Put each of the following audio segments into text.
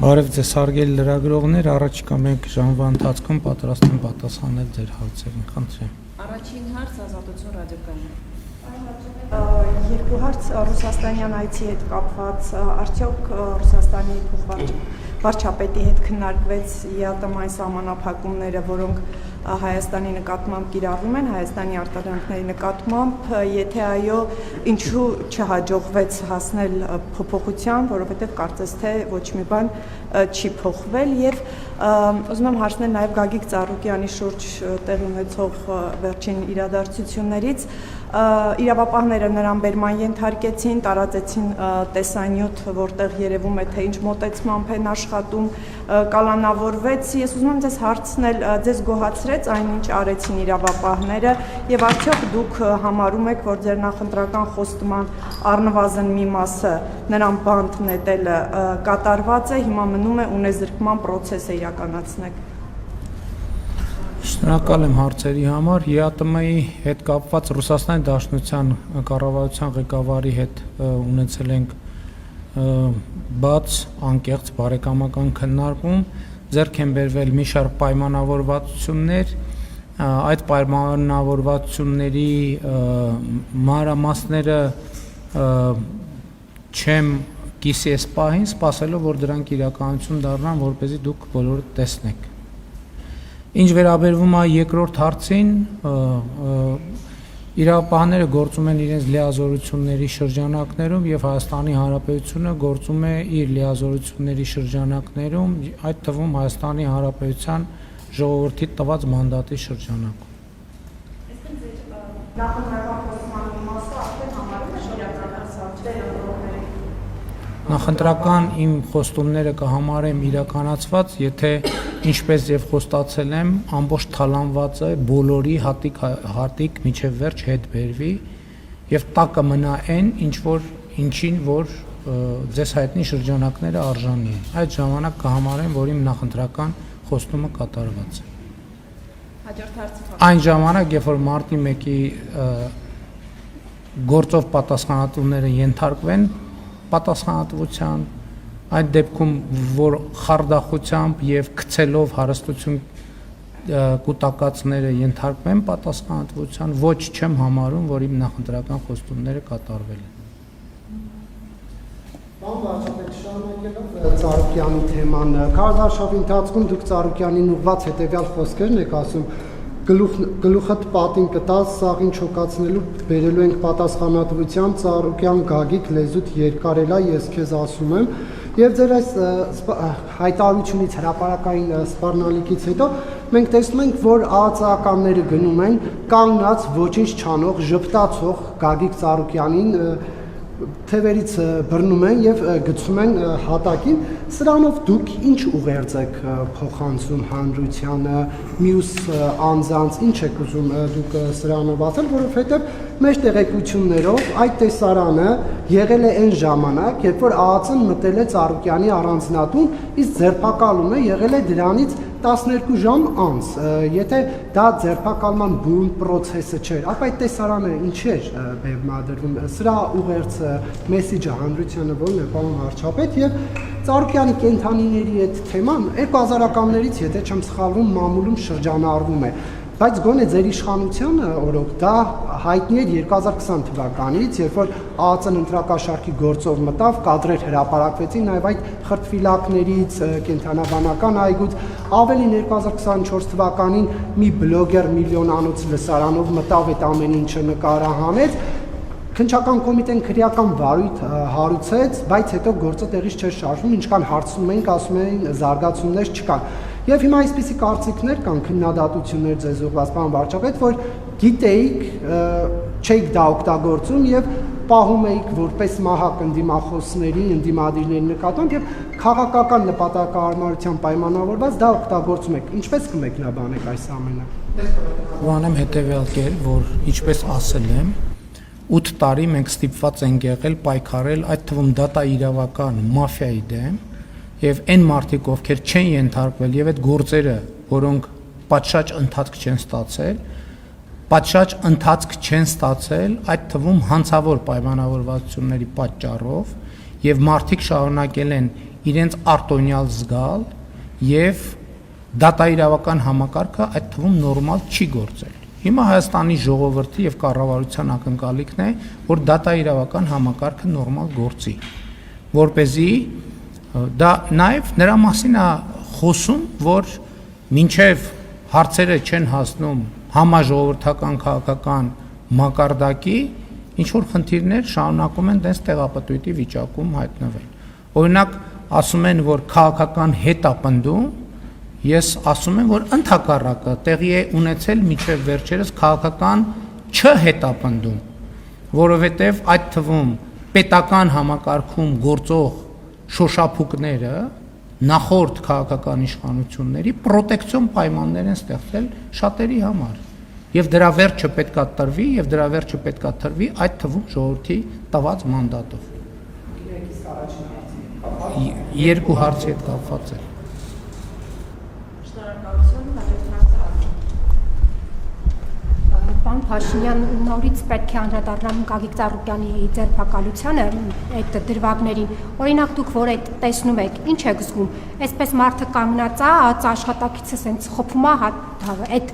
Բարև ձեզ հարգելի լրագրողներ, առաջիկա մեկ ժամվա ընթացքում պատրաստ եմ պատասխանել ձեր հարցերին, խնդրեմ։ Առաջին հարց Ազատություն ռադիոկայանի։ Երկու հարց Ռուսաստանյան այցի հետ կապված, արդյոք Ռուսաստանի վարչապետի հետ քննարկվեց ԵԱՏՄ-ի սահմանափակումները, որոնք Հայաստանի նկատմամբ կիրառվում են, Հայաստանի արտադրանքների նկատմամբ, եթե այո, ինչու չհաջողվեց հասնել փոփոխության, որովհետև կարծես թե ոչ մի բան չի փոխվել եւ ուզում եմ հարցնել նաեւ Գագիկ Ծառուկյանի շուրջ տեղի ունեցող վերջին իրադարձություններից իրավապահները նրան բերման ենթարկեցին, տարածեցին տեսանյութ, որտեղ երևում է թե ինչ մոտեցմամբ են աշխատում, կալանավորվեց։ Ես ուզում եմ ձեզ հարցնել, ձեզ գոհացրեց այն ինչ արեցին իրավապահները եւ արդյոք դուք համարում եք, որ ձեր նախընտրական խոստման առնվազն մի մասը նրան բանտ նետելը կատարված է, հիմա մնում է ունեզրկման process-ը իրականացնեք։ Շնորհակալ եմ հարցերի համար։ ԵԱՏՄ-ի հետ կապված Ռուսաստանի Դաշնության կառավարության ղեկավարի հետ ունեցել ենք բաց, անկեղծ բարեկամական քննարկում, ձեռք են բերվել մի շարք պայմանավորվածություններ, այդ պայմանավորվածությունների մանրամասները չեմ կիսի այս պահին, սպասելով որ դրանք իրականություն դառնան, որպեսզի դուք բոլորը տեսնեք։ Ինչ վերաբերվում է երկրորդ հարցին, իրավապահները գործում են իրենց լիազորությունների շրջանակներում եւ Հայաստանի Հանրապետությունը գործում է իր լիազորությունների շրջանակներում, այդ թվում Հայաստանի Հանրապետության ժողովրդի տված մանդատի շրջանակում։ Նախընտրական իմ խոստումները կհամարեմ իրականացված, եթե ինչպես եւ խոստացել եմ, ամբողջ թալանվածը բոլորի հատիկ միջև վերջ հետ բերվի եւ տակը մնա ինչին որ ձեզ հայտնի շրջանակները արժանի են։ Այդ ժամանակ կհամարեմ, որ իմ նախընտրական խոստումը կատարված է։ Հաջորդ հարցը։ Այն ժամանակ, երբ որ մարտի 1-ի գործով պատասխանատուները ենթարկվեն պատասխանատվության, այդ դեպքում որ խարդախությամբ եւ գցելով հարստություն կուտակածները ենթարկվեն պատասխանատվության, ոչ չեմ համարում, որ իմ նախընտրական խոստումները կատարվել են։ Պարոն վարչապետ, շարունակելով Ծառուկյանի թեման, քարոզարշավի ընթացքում դուք Ծառուկյանին ուղղված հետեւյալ խոսքերն եք ասում, գլուխդ պատին կտած սաղին չոկացնելու բերելու ենք պատասխանատվության Ծառուկյան Գագիկ լեզուտ երկարելա ես քեզ ասում եմ եւ ձեր այս հայտարարությունից հրապարակային սպառնալիքից հետո մենք տեսնում ենք որ ԱԱԾ-ականները գնում են կանգնած ոչինչ չանող ժպտացող Գագիկ Ծառուկյանին թևերից բռնում են եւ գցում են հատակին, սրանով դուք ինչ ուղերձ եք փոխանցում հանրությանը, մյուս անձանց, ինչ եք ուզում դուք սրանով ասել, որովհետեւ մեր տեղեկություններով այդ տեսարանը եղել է այն ժամանակ, երբ որ ԱԱԾ-ն մտել է Ծառուկյանի առանձնատուն, իսկ ձերբակալումը եղել է դրանից 12 ժամ անց, եթե դա ձերբակալման բուն process-ը չէր, ապա այդ տեսարանը ինչ էր բեմադրվում, սրա ուղերձը մեսիջը հանրությանը որն է, պարոն վարչապետ, եւ Ծառուկյանի կենթանիների այդ թեման 2000-ականներից, եթե չեմ սխալվում, մամուլում շրջանառվում է, բայց գոնե ձեր իշխանության օրոք դա հայտնի էր 2020 թվականից, երբ որ ԱԱԾ-ն ընտրակաշարքի գործով մտավ, կադրեր հրապարակվեցին նաև այդ խրտվիլակներից, կենթանաբանական այգուց, ավելին 2024 թվականին մի բլոգեր միլիոնանոց լսարանով մտավ այդ ամեն ինչը նկարահանեց, Քննչական կոմիտեն քրեական վարույթ հարուցեց, բայց հետո գործը տեղից չէր շարժվում, ինչքան հարցնում էինք, ասում էին զարգացումներ չկան։ Եվ հիմա այսպիսի կարծիքներ կան, քննադատություններ ձեզ ուղղված, պարոն վարչապետ, որ գիտեիք, չէիք դա օգտագործում եւ պահում էիք որպես մահակ ընդդիմախոսների, ընդդիմադիրների նկատմամբ եւ քաղաքական նպատակահարմարության պայմանավորված դա օգտագործում եք։ Ինչպես կմեկնաբանեք այս ամենը։ Բանեմ հետեւյալ կերպ, որ ինչպես ասել եմ, 8 տարի մենք ստիպված ենք եղել պայքարել այդ թվում դատա իրավական մաֆիայի դեմ եւ այն մարդիկ ովքեր չեն ենթարկվել եւ այդ գործերը որոնք պատշաճ ընթացք չեն ստացել այդ թվում հանցավոր պայմանավորվածությունների պատճառով եւ մարդիկ շարունակել են իրենց արտոնյալ զգալ եւ դատաիրավական համակարգը այդ թվում նորմալ չի գործել։ Հիմա Հայաստանի ժողովրդի եւ կառավարության ակնկալիքն է, որ դատաիրավական համակարգը նորմալ գործի, որ เป զի դա նաեւ նրա մասին է խոսում, որ մինչեւ հարցերը չեն հասնում համաժողովրդական քաղաքական մակարդակի, ինչ որ խնդիրներ շարունակում են դες տեղապտույտի վիճակում հայտնվել։ Օրինակ, ասում են, որ քաղաքական հետապնդում, ես ասում եմ, որ ընդհակառակը տեղի է ունեցել միջև վերջերս քաղաքական չհետապնդում, որովհետև այդ թվում պետական համակարգում գործող շոշափուկները նախորդ քաղաքական իշխանությունների պրոտեկցիոն պայմաններ են ստեղծել շատերի համար։ Եվ դրա վերջը պետքա տրվի, եւ դրա վերջը պետքա տրվի այդ թվում ժողովրդի տված մանդատով։ Երկու հարցի հետ կապված է։ Պարոն Փաշինյան, նորից պետք է անդրադառնամ Գագիկ Ծառուկյանի ձերբակալությանը, այդ դրվագներին։ Օրինակ դուք որ այդ տեսնում եք, ինչ եք զգում։ Այսպես մարդը կանգնած է, աշխատակիցը սենց խփում է, այդ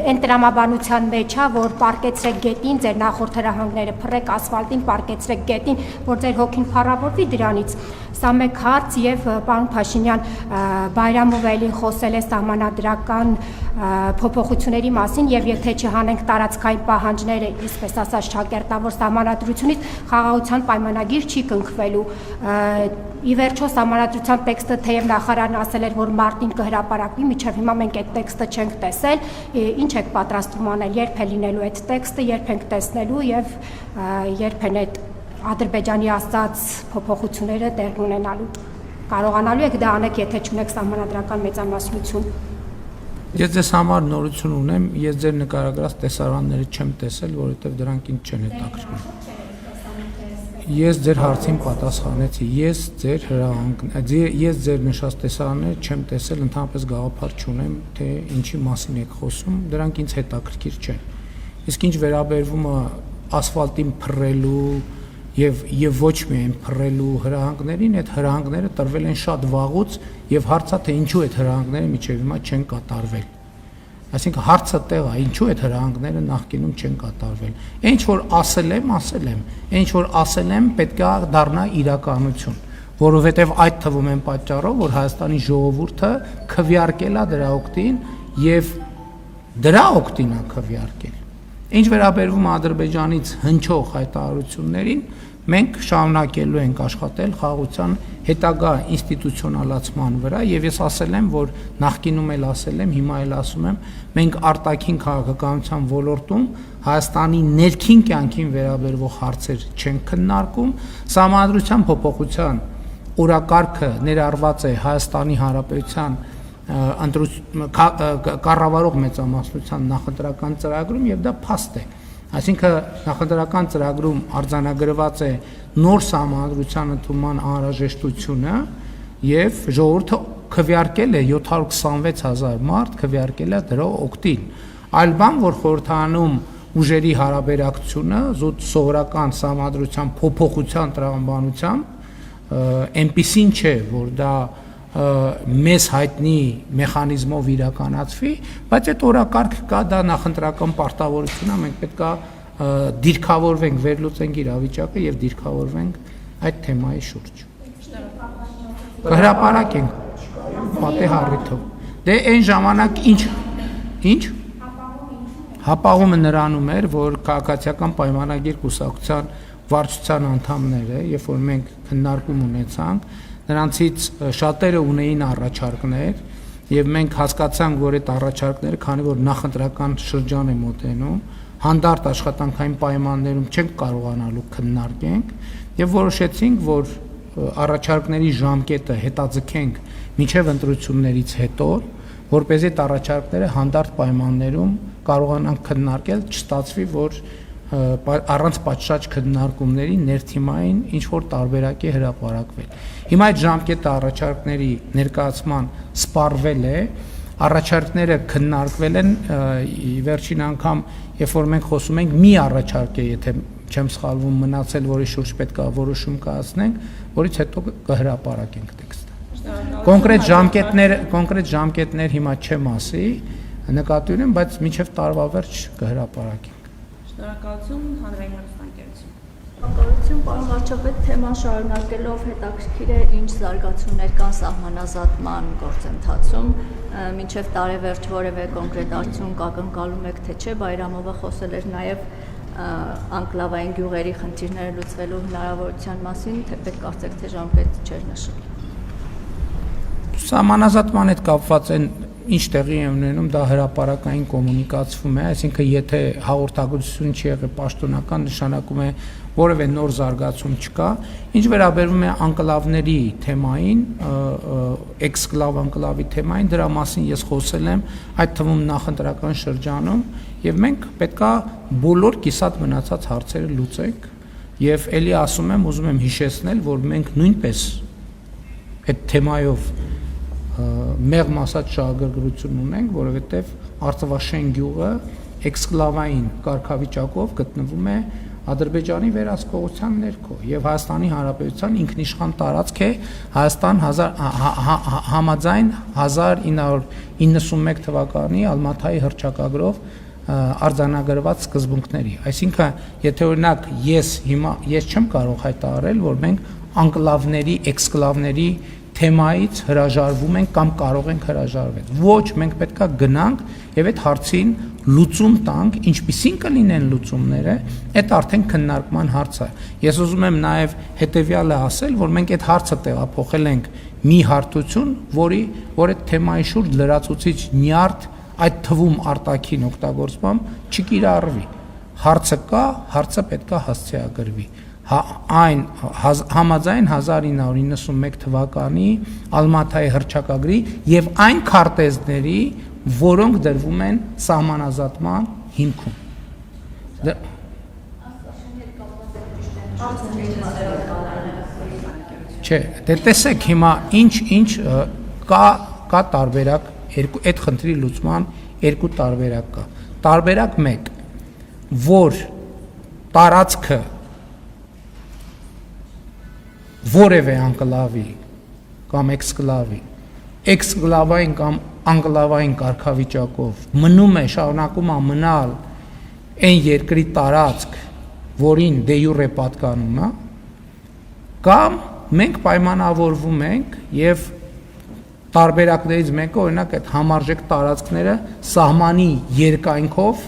այն տրամաբանության մեջ է, որ պարկեցրեք գետին, ձեր նախորդ հրահանգները փռեք ասֆալտին, պարկեցրեք գետին, որ ձեր հոգին փառավորվի դրանից։ Սա մեկ հարց եւ պարոն Փաշինյան, Բայրամով էլին խոսել է սահմանադրական փոփոխությունների մասին եւ եթե չհանենք տարածքային պահանջները, այսպես ասած շակերտավոր սահմանադրությունից խաղաղության պայմանագիր չի կնքվելու։ Ի վերջո սահմանադրության տեքստը թեև նախարարն ասել էր, որ մարտին կհրապարակվի, մինչև հիմա մենք այդ տեքստը չենք տեսել, ինչ եք պատրաստվում անել, երբ է լինելու այդ տեքստը, երբ ենք տեսնելու եւ երբ են այդ Ադրբեջանի ասած փոփոխությունները տեղ ունենալու։ Կարողանալու եք դա անեք, եթե չունեք սահմանադրական մեծամասնություն։ Ես ձեզ համար նորություն ունեմ, ես ձեր նկարագրած տեսարանները չեմ տեսել, որովհետև դրանք ինձ չեն հետաքրքրում։ Ես ձեր հարցին պատասխանեցի, ես ձեր նշած տեսարանները չեմ տեսել, ընդհանրապես գաղափար չունեմ, թե ինչի մասին եք խոսում, դրանք ինձ հետաքրքիր չեն։ Իսկ ինչ վերաբերվում է ասֆալտին փռելու եւ ոչ միայն փռելու հրահանգներին, այդ հրահանգները տրվել են շատ վաղուց եւ հարցը թե ինչու այդ հրահանգները մինչեւ հիմա չեն կատարվել։ Այսինքն հարցը տեղ է, ինչու այդ հրահանգները նախկինում չեն կատարվել։ Ինչ որ ասել եմ, ինչ որ ասել եմ, պետք է դառնա իրականություն, որովհետեւ այդ թվում են պատճառով, որ Հայաստանի ժողովուրդը քվեարկել է դրա օգտին եւ դրա օգտին է քվեարկել։ Ինչ վերաբերվում Ադրբեջանից հնչող հայտարարություններին, մենք շարունակելու ենք աշխատել խաղաղության հետագա ինստիտուցիոնալացման վրա եւ ես ասել եմ, որ նախկինում էլ ասել եմ, հիմա էլ ասում եմ, մենք արտաքին քաղաքականության ոլորտում Հայաստանի ներքին կյանքին վերաբերող հարցեր չենք քննարկում, սահմանադրության փոփոխության օրակարգը ներառված է Հայաստանի Հանրապետության կառավարող մեծամասնության նախընտրական ծրագրում եւ դա փաստ է։ Այսինքն նախընտրական ծրագրում արձանագրված է նոր սահմանադրության ընդունման անհրաժեշտությունը եւ ժողովուրդը քվեարկել է 726,000 մարդ քվեարկել է դրա օգտին։ Այլ բան, որ խորհրդանում ուժերի հարաբերակցությունը զուտ սովորական սահմանադրության փոփոխության տրամաբանությամբ այնպիսին չէ, որ դա մեզ հայտնի մեխանիզմով իրականացվի, բայց այդ օրակարգ կա, դա նախընտրական պարտավորություն է, մենք պետք է դիրքավորվենք, վերլուծենք իրավիճակը եւ դիրքավորվենք այդ թեմայի շուրջ։ Կհրապարակենք պատե հառիթով։ Դե այն ժամանակ ինչ հապաղումը նրանում էր, որ քաղաքացիական պայմանագիր կուսակցության վարչության անդամները, երբ որ մենք քննարկում ունեցանք, նրանցից շատերը ունեին առաջարկներ եւ մենք հասկացանք, որ այդ առաջարկները, քանի որ նախընտրական շրջան է մոտենում, հանդարտ աշխատանքային պայմաններում չենք կարողանալու քննարկենք եւ որոշեցինք, որ առաջարկների ժամկետը հետաձգենք մինչեւ ընտրություններից հետո, որպեսզի այդ առաջարկները հանդարտ պայմաններում կարողանանք քննարկել, չստացվի, որ առանց պատշաճ քննարկումների ներթիմային ինչ որ տարբերակ է հրապարակվել։ Հիմա այդ ժամկետը առաջարկների ներկայացման սպառվել է, առաջարկները քննարկվել են, վերջին անգամ, երբ որ մենք խոսում ենք, մի առաջարկ է, եթե չեմ սխալվում, մնացել, որի շուրջ պետք է որոշում կայացնենք, որից հետո կհրապարակենք տեքստ։ կոնկրետ ժամկետներ հիմա չեմ ասի, նկատի ունեմ, բայց մինչև տարվա վերջ կհրապարակենք։ Շնորհակալություն, հանրային հեռուստաընկերություն։ Շնորհակալություն, պարոն վարչապետ, թեման շարունակելով հետաքրքիր է ինչ զարգացումներ կան սահմանազատման գործընթացում, մինչև տարեվերջ որևէ կոնկրետ արդյունք ակնկալում եք թե չէ, Բայրամովը խոսել էր նաև անկլավային գյուղերի խնդիրները լուծվելու հնարավորության մասին, թեպետ կարծեք թե ժամկետ չէր նշել։ Սահմանազատման հետ կապված են ինչ տեղի է ունենում, դա հրապարակային կոմունիկացվում է, այսինքն եթե հաղորդակցություն չի եղել պաշտոնական, նշանակում է որևէ նոր զարգացում չկա։ Ինչ վերաբերում է անկլավների թեմային, էքսկլավ անկլավի թեմային, դրա մասին ես խոսել եմ, այդ թվում նախընտրական շրջանում, եւ մենք պետքա բոլոր կիսատ մնացած հարցերը լուծենք, եւ ելի ասում եմ, ուզում եմ հիշեցնել, որ մենք նույնպես այդ թեմայով մեղմ ասած շահագրգռություն ունենք, որովհետև Արցախաշեն գյուղը էքսկլավային կարգավիճակով գտնվում է Ադրբեջանի վերահսկողության ներքո եւ Հայաստանի Հանրապետության ինքնիշխան տարածք է Հայաստան համաձայն 1991 թվականի Ալմաթայի հռչակագրով արձանագրված սկզբունքների։ Այսինքն, եթե օրինակ ես չեմ կարող հայտարարել, որ մենք անկլավների, էքսկլավների թեմայից հրաժարվում ենք կամ կարող ենք հրաժարվել։ Ոչ, մենք պետքա գնանք եւ այդ հարցին լուծում տանք, ինչպիսին կլինեն լուծումները, այդ արդեն քննարկման հարց է։ Ես ուզում եմ նաեւ հետեւյալը ասել, որ մենք այդ հարցը տեղափոխել ենք մի հարթություն, որ այդ թեմայի շուրջ լրացուցիչ նյարդ, այդ թվում արտաքին օգտագործմամբ չկիրառվի։ Հարցը կա, հարցը պետքա հասցեագրվի։ Այն համաձայն 1991 թվականի Ալմաթայի հռչակագրի եւ այն քարտեզների, որոնք դրվում են սահմանազատման հիմքում։ Չէ, դե տեսեք հիմա ինչ կա տարբերակ, այդ խնդրի լուծման երկու տարբերակ կա։ Տարբերակ 1, որ տարածքը որևէ անկլավի կամ էքսկլավային կամ անկլավային կարգավիճակով մնում է, շարունակում է մնալ այն երկրի տարածք, որին դե յուրե պատկանում է, կամ մենք պայմանավորվում ենք եւ տարբերակներից մեկը օրինակ այդ համարժեք տարածքները սահմանի երկայնքով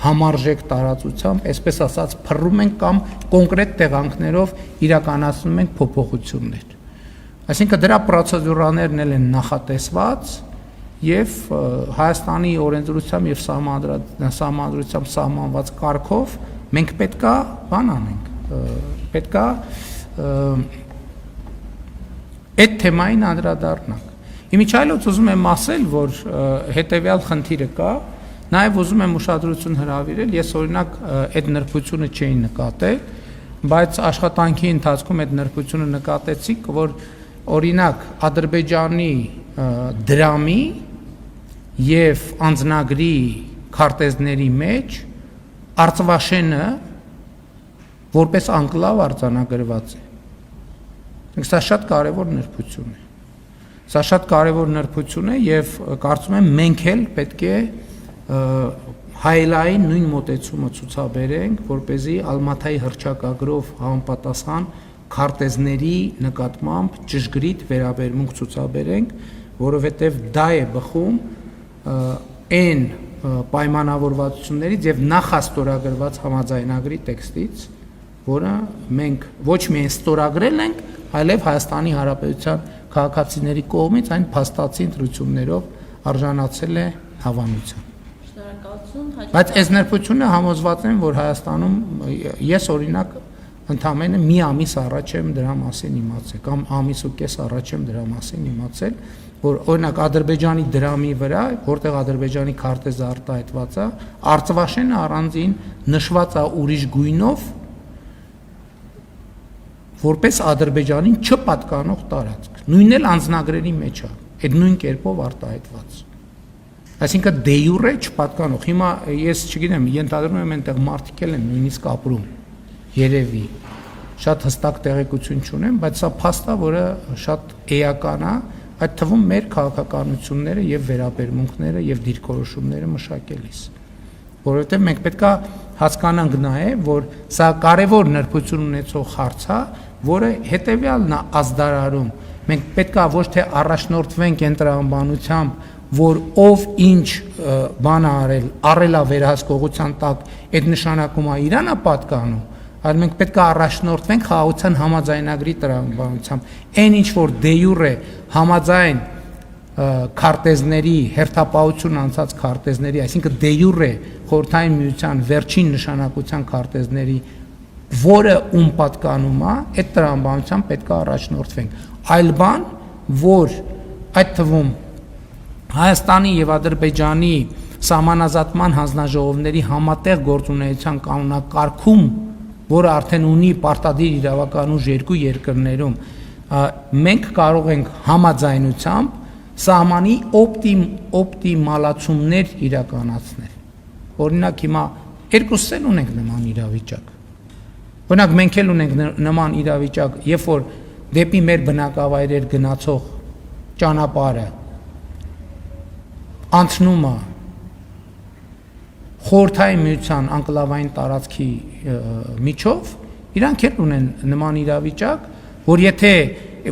համարժեք տարածությամբ, այսպես ասած, փռում ենք կամ կոնկրետ տեղանքներով իրականացնում ենք փոփոխություններ։ Այսինքն դրա պրոցեդուրաներն են նախատեսված եւ Հայաստանի օրենսդրությամբ եւ սահմանադրությամբ սահմանված կարգով մենք պետքա բան անենք, պետքա այդ թեմային անդրադառնանք։ Իմիջիայլոց ուզում եմ ասել, որ հետեւյալ խնդիրը կա, նաև ուզում եմ ուշադրություն հրավիրել, ես օրինակ այդ նրբությունը չէի նկատել, բայց աշխատանքի ընթացքում այդ նրբությունը նկատեցի, որ օրինակ Ադրբեջանի դրամի եւ անձնագրի քարտեզների մեջ Արցախաշենը որպես անկլավ արձանագրված է։ Սա շատ կարևոր նրբություն է։ Սա շատ կարևոր նրբություն է եւ կարծում եմ մենք էլ պետք է հայելային նույն մոտեցումը ցուցաբերենք, որպեսզի Ալմաթայի հռչակագրով համապատասխան քարտեզների նկատմամբ ճշգրիտ վերաբերմունք ցուցաբերենք, որովհետև դա է բխում այն պայմանավորվածություններից եւ նախաստորագրված համաձայնագրի տեքստից, որը մենք ոչ միայն ստորագրել ենք, այլև Հայաստանի Հանրապետության քաղաքացիների կողմից այն փաստացի ընտրություններով արժանացել է հավանության։ Բայց այս նրբությունը համոզված եմ, որ Հայաստանում ես օրինակ ընդամենը մի ամիս առաջ եմ դրա մասին իմացել, կամ ամիս ու կես առաջ եմ դրա մասին իմացել, որ օրինակ Ադրբեջանի դրամի վրա, որտեղ Ադրբեջանի քարտեզը արտահայտված է, Արցախաշենը առանձին նշված է ուրիշ գույնով, որպես Ադրբեջանին չպատկանող տարածք, նույնն էլ անձնագրերի մեջ է, այդ նույն կերպով արտահայտված։ Այսինքն դե յուրե չպատկանող։ Հիմա ես չգիտեմ, ենթադրում եմ այնտեղ մարդիկ են նույնիսկ ապրում, երևի, շատ հստակ տեղեկություն չունեմ, բայց սա փաստ է, որը շատ էական է, այդ թվում մեր քաղաքականությունները եւ վերաբերմունքները եւ դիրքորոշումները մշակելիս, որովհետեւ մենք պետք է հասկանանք նաեւ, որ սա կարևոր նրբություն ունեցող հարց է, որը հետեւյալն է ազդարարում։ Մենք պետք է ոչ թե առաջնորդվենք ընտրամբանությամբ, որ ով ինչ բան արել է վերահսկողության տակ, այդ նշանակում է իրան է պատկանում, այլ մենք պետք է առաջնորդվենք խաղաղության համաձայնագրի տրամաբանությամբ։ Այն ինչ որ դե յուրե համաձայն քարտեզների, հերթապահություն անցած քարտեզների, այսինքն դե յուրե խորհրդային միության վերջին նշանակության քարտեզների, որը ում պատկանում է, այդ տրամաբանությամբ պետք է առաջնորդվենք։ Այլ բան, որ այդ թվում Հայաստանի եւ Ադրբեջանի սահմանազատման հանձնաժողովների համատեղ գործունեության կանոնակարգում, որը արդեն ունի պարտադիր իրավական ուժ երկու երկրներում, մենք կարող ենք համաձայնությամբ սահմանի օպտիմալացումներ իրականացնել։ Օրինակ հիմա երկուսս էլ ունենք նման իրավիճակ։ Օրինակ մենք էլ ունենք նման իրավիճակ, երբ որ դեպի մեր բնակավայրեր գնացող ճանապարհը անցնում է խորհրդային միության անկլավային տարածքի միջով, իրանք էլ ունեն նման իրավիճակ, որ եթե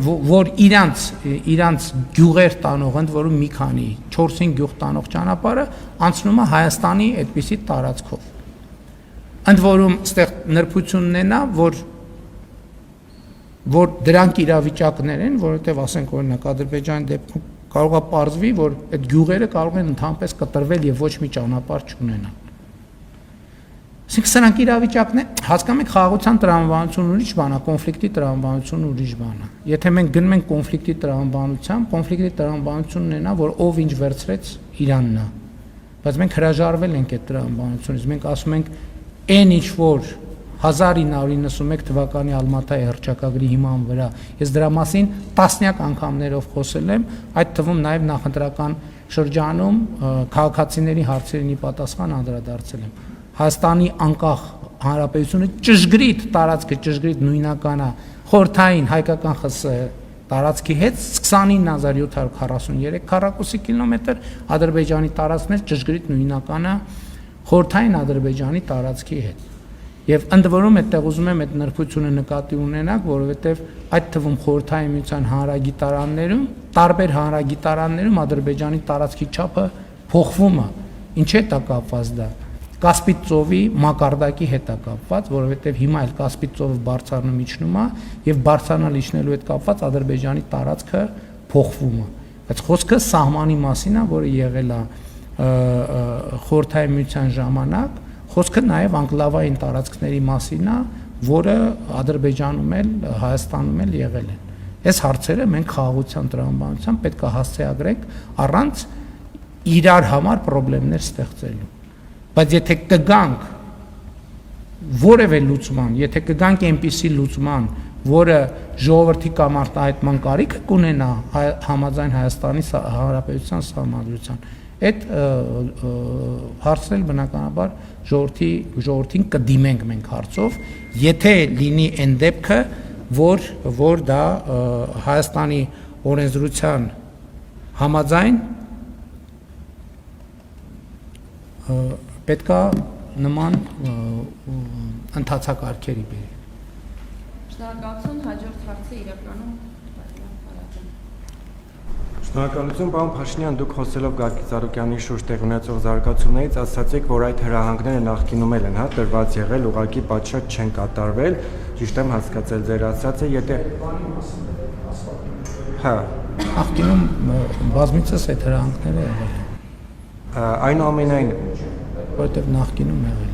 որ իրանց գյուղեր տանող, ընդ որում մի քանի 4-5 գյուղ տանող ճանապարհը անցնում է Հայաստանի այդպիսի տարածքով։ Ընդ որում այստեղ նրբությունն է նա, որ դրանք իրավիճակներ են, որովհետև ասենք օրինակ Ադրբեջանի դեպքում կարող է պարզվի, որ այդ գյուղերը կարող են ընդհանրապես կտրվել եւ ոչ մի ճանապարհ չունենան։ Այսինքն սրանք իրավիճակն է, հասկանում եք, խաղաղության տրամաբանությունը ուրիշ բան է, կոնֆլիկտի տրամաբանությունը ուրիշ բան է։ Եթե մենք գնում ենք կոնֆլիկտի տրամաբանությամբ, կոնֆլիկտի տրամաբանությունն է նա, որ ով ինչ վերցրեց, Իրանն է։ Բայց մենք հրաժարվել ենք այդ տրամաբանությունից, մենք ասում ենք այն ինչ որ 1991 թվականի Ալմատայի հռչակագրի հիման վրա, ես դրա մասին տասնյակ անգամներով խոսել եմ, այդ թվում նաև նախընտրական շրջանում քաղաքացիների հարցերին պատասխան անդրադարձել եմ։ Հայաստանի անկախ հանրապետությունը ճշգրիտ տարածքը, ճշգրիտ նույնական է խորհրդային հայկական ԽՍՀ տարածքի հետ 29743 քառակուսի կիլոմետր, Ադրբեջանի տարածքն ճշգրիտ նույնական է խորհրդային Ադրբեջանի տարածքի հետ։ Եվ ընդ որում այդտեղ ուզում եմ այդ նրբությունը նկատի ունենալ, որովհետև այդ թվում խորհրդային միության հանրագիտարաններում, տարբեր հանրագիտարաններում Ադրբեջանի տարածքի չափը փոխվում է։ Ինչ հետ է կապված դա։ Կասպից ծովի մակարդակի հետ է կապված, որովհետև հիմա էլ Կասպից ծովը բարձրանում իջնում է եւ բարձրանալ իջնելու հետ կապված Ադրբեջանի տարածքը փոխվում է։ Բայց խոսքը սահմանի մասին է, որը եղել է խորհրդային միության ժամանակ, խոսքը նաև անկլավային տարածքների մասին է, որը Ադրբեջանում էլ, Հայաստանում էլ եղել են։ Այս հարցերը մենք խաղաղության տրամաբանությամբ պետք է հասցեագրենք առանց իրար համար խնդիրներ ստեղծելու։ Բայց եթե կգանք որևէ լուծման, եթե կգանք այնպիսի լուծման, որը ժողովրդի կամ արտահայտման կարիք կունենա համաձայն Հայաստանի Հանրապետության սահմանադրության, այդ հարցն էլ բնականաբար ժողովրդին կդիմենք մենք հարցով, եթե լինի այն դեպքը, որ դա Հայաստանի օրենսդրության համաձայն պետք է նման ընթացակարգերի բերի։ Շնորհակալություն, հաջորդ հարցը իրականում Շնորհակալություն, պարոն Փաշինյան, դուք խոսելով Գագիկ Ծառուկյանի շուրջ տեղի ունեցող զարգացումներից ասացիք, որ այդ հրահանգները նախկինում էլ են, տրված եղել, ուղղակի պատշաճ չեն կատարվել, ճիշտ եմ հասկացել ձեր ասածը, եթե նախկինում բազմիցս այդ հրահանգները եղել են։ Այնուամենայնիվ, որտեղ նախկինում եղել են։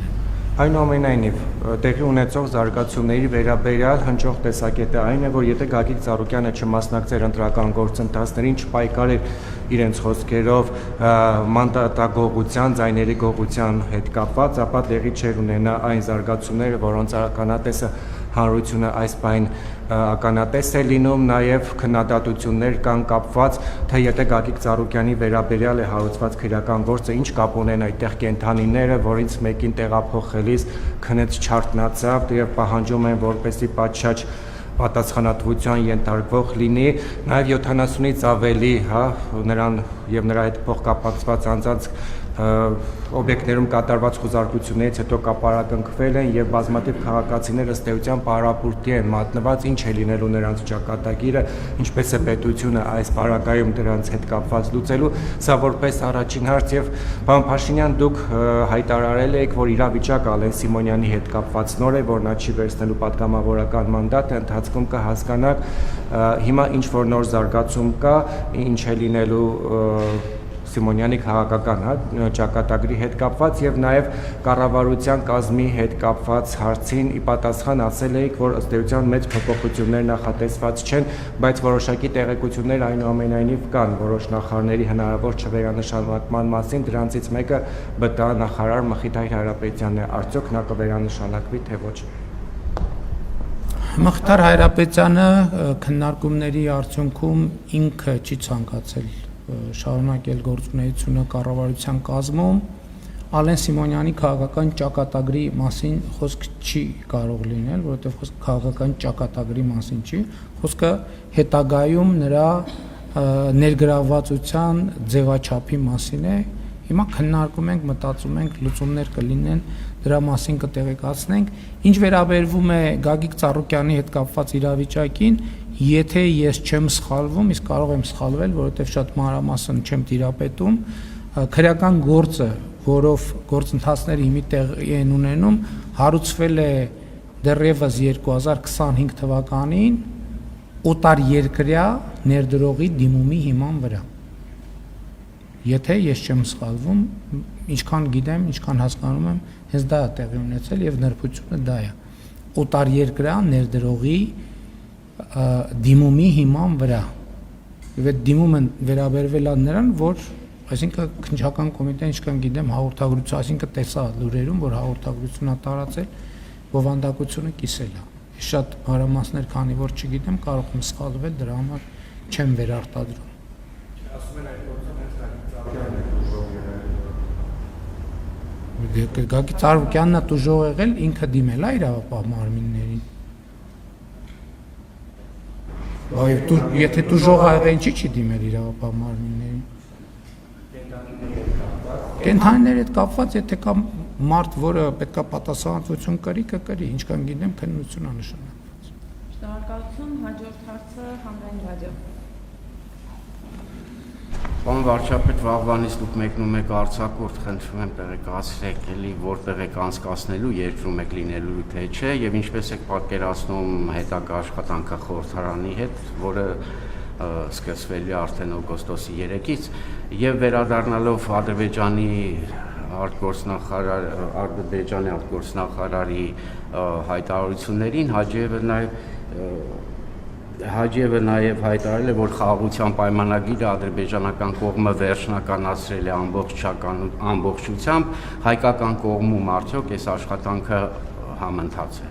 Այնուամենայնիվ, տեղի ունեցող զարգացումների վերաբերյալ հնչող տեսակետը այն է, որ եթե Գագիկ Ծառուկյանը չմասնակցեր ընտրական գործընթացներին, չպայքարեր իրենց խոսքերով մանդատագողության, ձայների գողության հետ կապված, ապա տեղի չէր ունենա այն զարգացումները, որոնց ականատեսը հանրությունը այս բան ականատես է լինում, նաև քննադատություններ կան կապված, թե եթե Գագիկ Ծառուկյանի վերաբերյալ է հարուցված քրեական գործը, ինչ կապ ունեն այդտեղ կենդանիները, որից մեկին տեղափոխելիս քնեց չարտնացավ եւ պահանջում են որպեսի պատշաճ պատասխանատվության ենթարկվող լինի, նաև 70-ից ավելի, նրան եւ նրա հետ փոխկապակցված անձանց օբյեկտներում կատարված խոզարկություններից հետո կապարակնքվել են եւ բազմաթիվ քաղաքացիներ ըստ էության պարապուրտի են մատնված, ինչ է լինելու նրանց ճակատագիրը, ինչպես է պետությունը այս պարագայում դրանց հետ կապված լուծելու, սա որպես առաջին հարց եւ պարոն Փաշինյան, դուք հայտարարել եք, որ իրավիճակը Ալեն Սիմոնյանի հետ կապված նոր է, որ նա չի վերցնելու պատգամավորական մանդատը, ընթացքում կհասկանաք հիմա ինչ որ նոր զարգացում կա, ինչ է լինելու Սիմոնյանի քաղաքական ճակատագրի հետ կապված եւ նաեւ կառավարության կազմի հետ կապված հարցին ի պատասխան ասել եք, որ ըստ էության մեծ փոփոխություններ նախատեսված չեն, բայց որոշակի տեղեկություններ այնուամենայնիվ կան որոշ նախարարների հնարավոր չվերանշանակման մասին, դրանցից մեկը ԲՏԱ նախարար Մխիթար Հայրապետյանն է, արդյոք նա կվերանշանակվի թե ոչ։ Մխիթար Հայրապետյանը քննարկումների արդյունքում ինքը չի ցանկացել շարունակել գործունեությունը կառավարության կազմում, Ալեն Սիմոնյանի քաղաքական ճակատագրի մասին խոսք չի կարող լինել, որովհետև խոսքը քաղաքական ճակատագրի մասին չի, խոսքը հետագայում նրա ներգրավվածության ձևաչափի մասին է։ Հիմա քննարկում ենք, մտածում ենք, լուծումներ կլինեն, դրա մասին կտեղեկացնենք։ Ինչ վերաբերվում է Գագիկ Ծառուկյանի հետ կապված իրավիճակին, եթե ես չեմ սխալվում, իսկ կարող եմ սխալվել, որովհետև շատ մանրամասն չեմ տիրապետում, քրեական գործը, որով գործընթացները հիմի տեղի են ունենում, հարուցվել է դեռևս 2025 թվականին օտարերկրյա ներդրողի դիմումի հիման վրա։ Եթե ես չեմ սխալվում, ինչքան գիտեմ, ինչքան հասկանում եմ, հենց դա է տեղի ունեցել եւ նրբությունը դա է։ Օտարերկրյա ներդրողի դիմումի հիման վրա։ Եվ այդ դիմումը վերաբերվել է նրան, որ այսինքն քննչական կոմիտեն ինչքան գիտեմ հաղորդագրություն, այսինքն տեսա լուրերում, որ հաղորդագրությունն է տարածել, բովանդակությունը կիսել է։ Ես շատ հարամասներ, քանի որ չգիտեմ, կարող եմ սխալվել, դրա համար չեմ վերարտադրում։ Ասում են այդ Գագիկ Ծառուկյանն է տուժող եղել, ինքը դիմել է իրավապահ մարմիններին։ Եթե տուժող ա եղել, չի դիմել իրավապահ մարմիններին։ Կենդանիների հետ կապված, եթե կա մարդ, որը պետք է պատասխանատվություն կրի, կկրի, ինչքան գիտեմ, քննություն է նշանակված։ Շնորհակալություն, հաջորդ հարցը Հանրային ռադիո։ Պարոն վարչապետ, վաղվանից դուք մեկնում եք արձակուրդ, խնդրում եմ տեղեկացրեք էլի որտեղ եք անցկացնելու, երկրում եք լինելու թե չէ, եւ ինչպես եք պատկերացնում հետագա աշխատանքը խորհրդարանի հետ, որը սկսվելի արդեն օգոստոսի 3-ից, եւ վերադառնալով Ադրբեջանի արտգործնախարարի հայտարարություններին, Հաջիևը նաև հայտարարել է, որ խաղաղության պայմանագիրը ադրբեջանական կողմը վերջնականացրել է ամբողջությամբ, հայկական կողմում արդյոք այս աշխատանքը համընթաց է։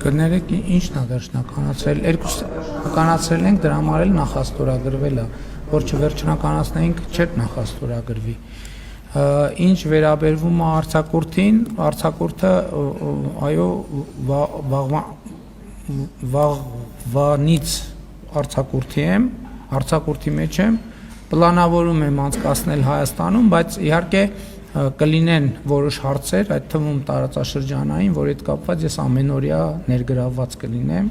Կներեք, ինչն է վերջնականացրել, երկուսականացրել ենք, դրա համար էլ նախաստորագրվել է, որ չվերջնականացնեինք, չէր նախաստորագրվի։ Ինչ վերաբերվում է արձակուրդին, արձակուրդը այո վաղվանից արձակուրդի մեջ եմ, պլանավորում եմ անցկացնել Հայաստանում, բայց իհարկե կլինեն որոշ հարցեր, այդ թվում տարածաշրջանային, որ հետ կապված ես ամենօրյա ներգրավված կլինեմ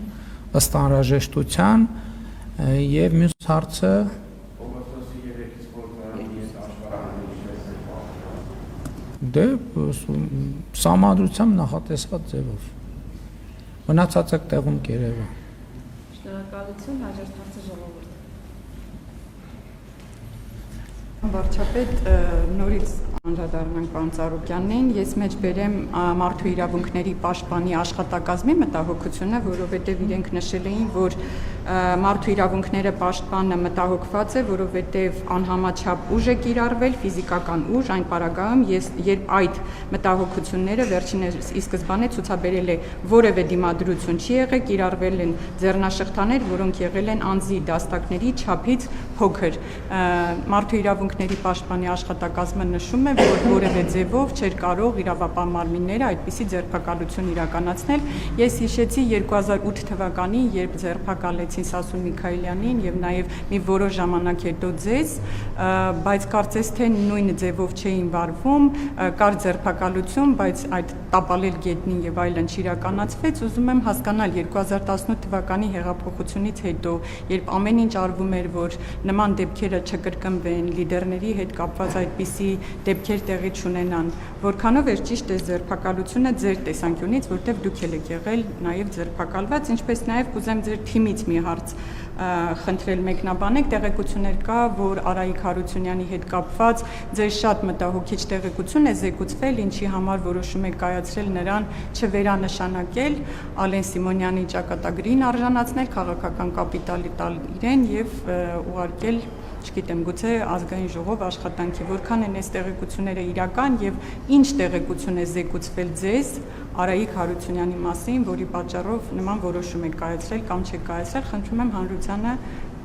ըստ անհրաժեշտության եւ մյուս հարցը դե սահմանադրությամբ նախատեսված ձևով մնացածը տեղում կերևա։ Շնորհակալություն, հաջորդ հարցը ժողովուրդ։ Վարչապետ, նորից անդրադառնանք պարոն Ծառուկյանին, ես մեջ բերեմ մարդու իրավունքների պաշտպանի աշխատակազմի մտահոգությունը, որովհետև իրենք նշել էին, որ մարդու իրավունքները պաշտպանը մտահոգված է, որովհետև անհամաչափ ուժ է կիրառվել, ֆիզիկական ուժ, այն պարագայում, երբ այդ մտահոգությունները վերջինս ի սկզբանե ցուցաբերել է որևէ դիմադրություն չի եղել, կիրառվել են ձեռնաշղթաներ, որոնք եղել են անձի դաստակների չափից փոքր։ Մարդու իրավունքների պաշտպանի աշխատակազմը նշում է, որ որևէ ձևով չէր կարող իրավապահ մարմինները այդպիսի ձերբակալություն իրականացնել։ Ես հիշեցի 2008 թվականին, երբ ձերբակալեցին Սասուն Միքայելյանին եւ նաեւ մի որոշ ժամանակ հետո ձեզ, բայց կարծես թե նույն ձևով չէին վարվում, կար ձերբակալություն, բայց այդ տապալել գետնին եւ այլն չիրականացվեց։ Ուզում եմ հասկանալ 2018 թվականի հեղափոխությունից հետո, երբ ամեն ինչ արվում էր, որ նման դեպքերը չկրկնվեն, լիդերների հետ կապված այդպիսի դեպքեր տեղի չունենան, որքանով էր ճիշտ է ձերբակալությունը ձեր տեսանկյունից, որտեղ դուք եք եղել նաև ձերբակալված, ինչպես նաև կուզեմ ձեր թիմից մի հարց խնդրել մեկնաբանեք, տեղեկություններ կա, որ Արայիկ Հարությունյանի հետ կապված ձեր շատ մտահոգիչ տեղեկություն է զեկուցվել, ինչի համար որոշում եք կայացրել նրան չվերանշանակել, Ալեն Սիմոնյանի ճակատագրին արժանացնել, քաղաքական կապիտալի տալ իրեն եւ ուղարկել, չգիտեմ, գուցե ազգային ժողով աշխատանքի, որքան են այս տեղեկությունները իրական եւ ինչ տեղեկություն է զեկուցվել ձեզ Արայիկ Հարությունյանի մասին, որի պատճառով նման որոշում եք կայացրել կամ չեք կայացրել, խնդրում եմ հանրությանը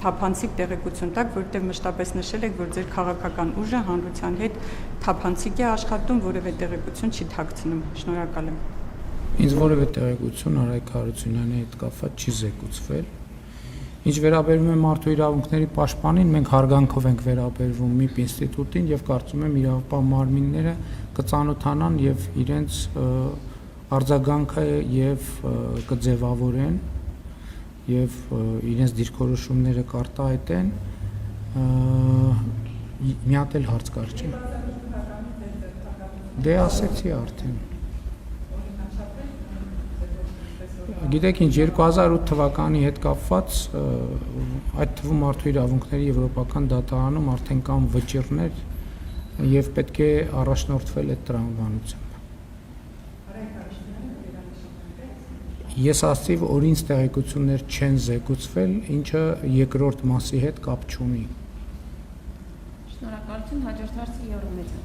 թափանցիկ տեղեկություն տաք, որտեղ մշտապես նշել եք, որ ձեր քաղաքական ուժը հանրության հետ թափանցիկ է աշխատում, որևէ տեղեկություն չի թաքցնում։ Շնորհակալ եմ։ Ինձ որևէ տեղեկություն Արայիկ Հարությունյանի հետ կապված չի զեկուցվել։ Ինչ վերաբերում է մարդու իրավունքների պաշտպանին, մենք հարգանքով ենք վերաբերվում ՄԻՊ ինստիտուտին եւ կարծում եմ իրավապահ մարմինները կծանոթանան եւ իրենց արձագանքը եւ կձևավորեն եւ իրենց դիրքորոշումները կարտահայտեն։ Մի հատ էլ հարց կար, չէ՞։ Դե ասեցի արդեն։ Գիտեք ինչ, 2008 թվականի հետ կապված այդ թվում մարդու իրավունքների եվրոպական դատարանում արդեն կան վճիռներ եւ պետք է առաջնորդվել այդ տրամաբանությամբ։ Ես ասացի, որ ինձ տեղեկություններ չեն զեկուցվել, ինչը երկրորդ մասի հետ կապ չունի։ Շնորհակալություն, հաջորդ հարցը Լիորը մեծ է։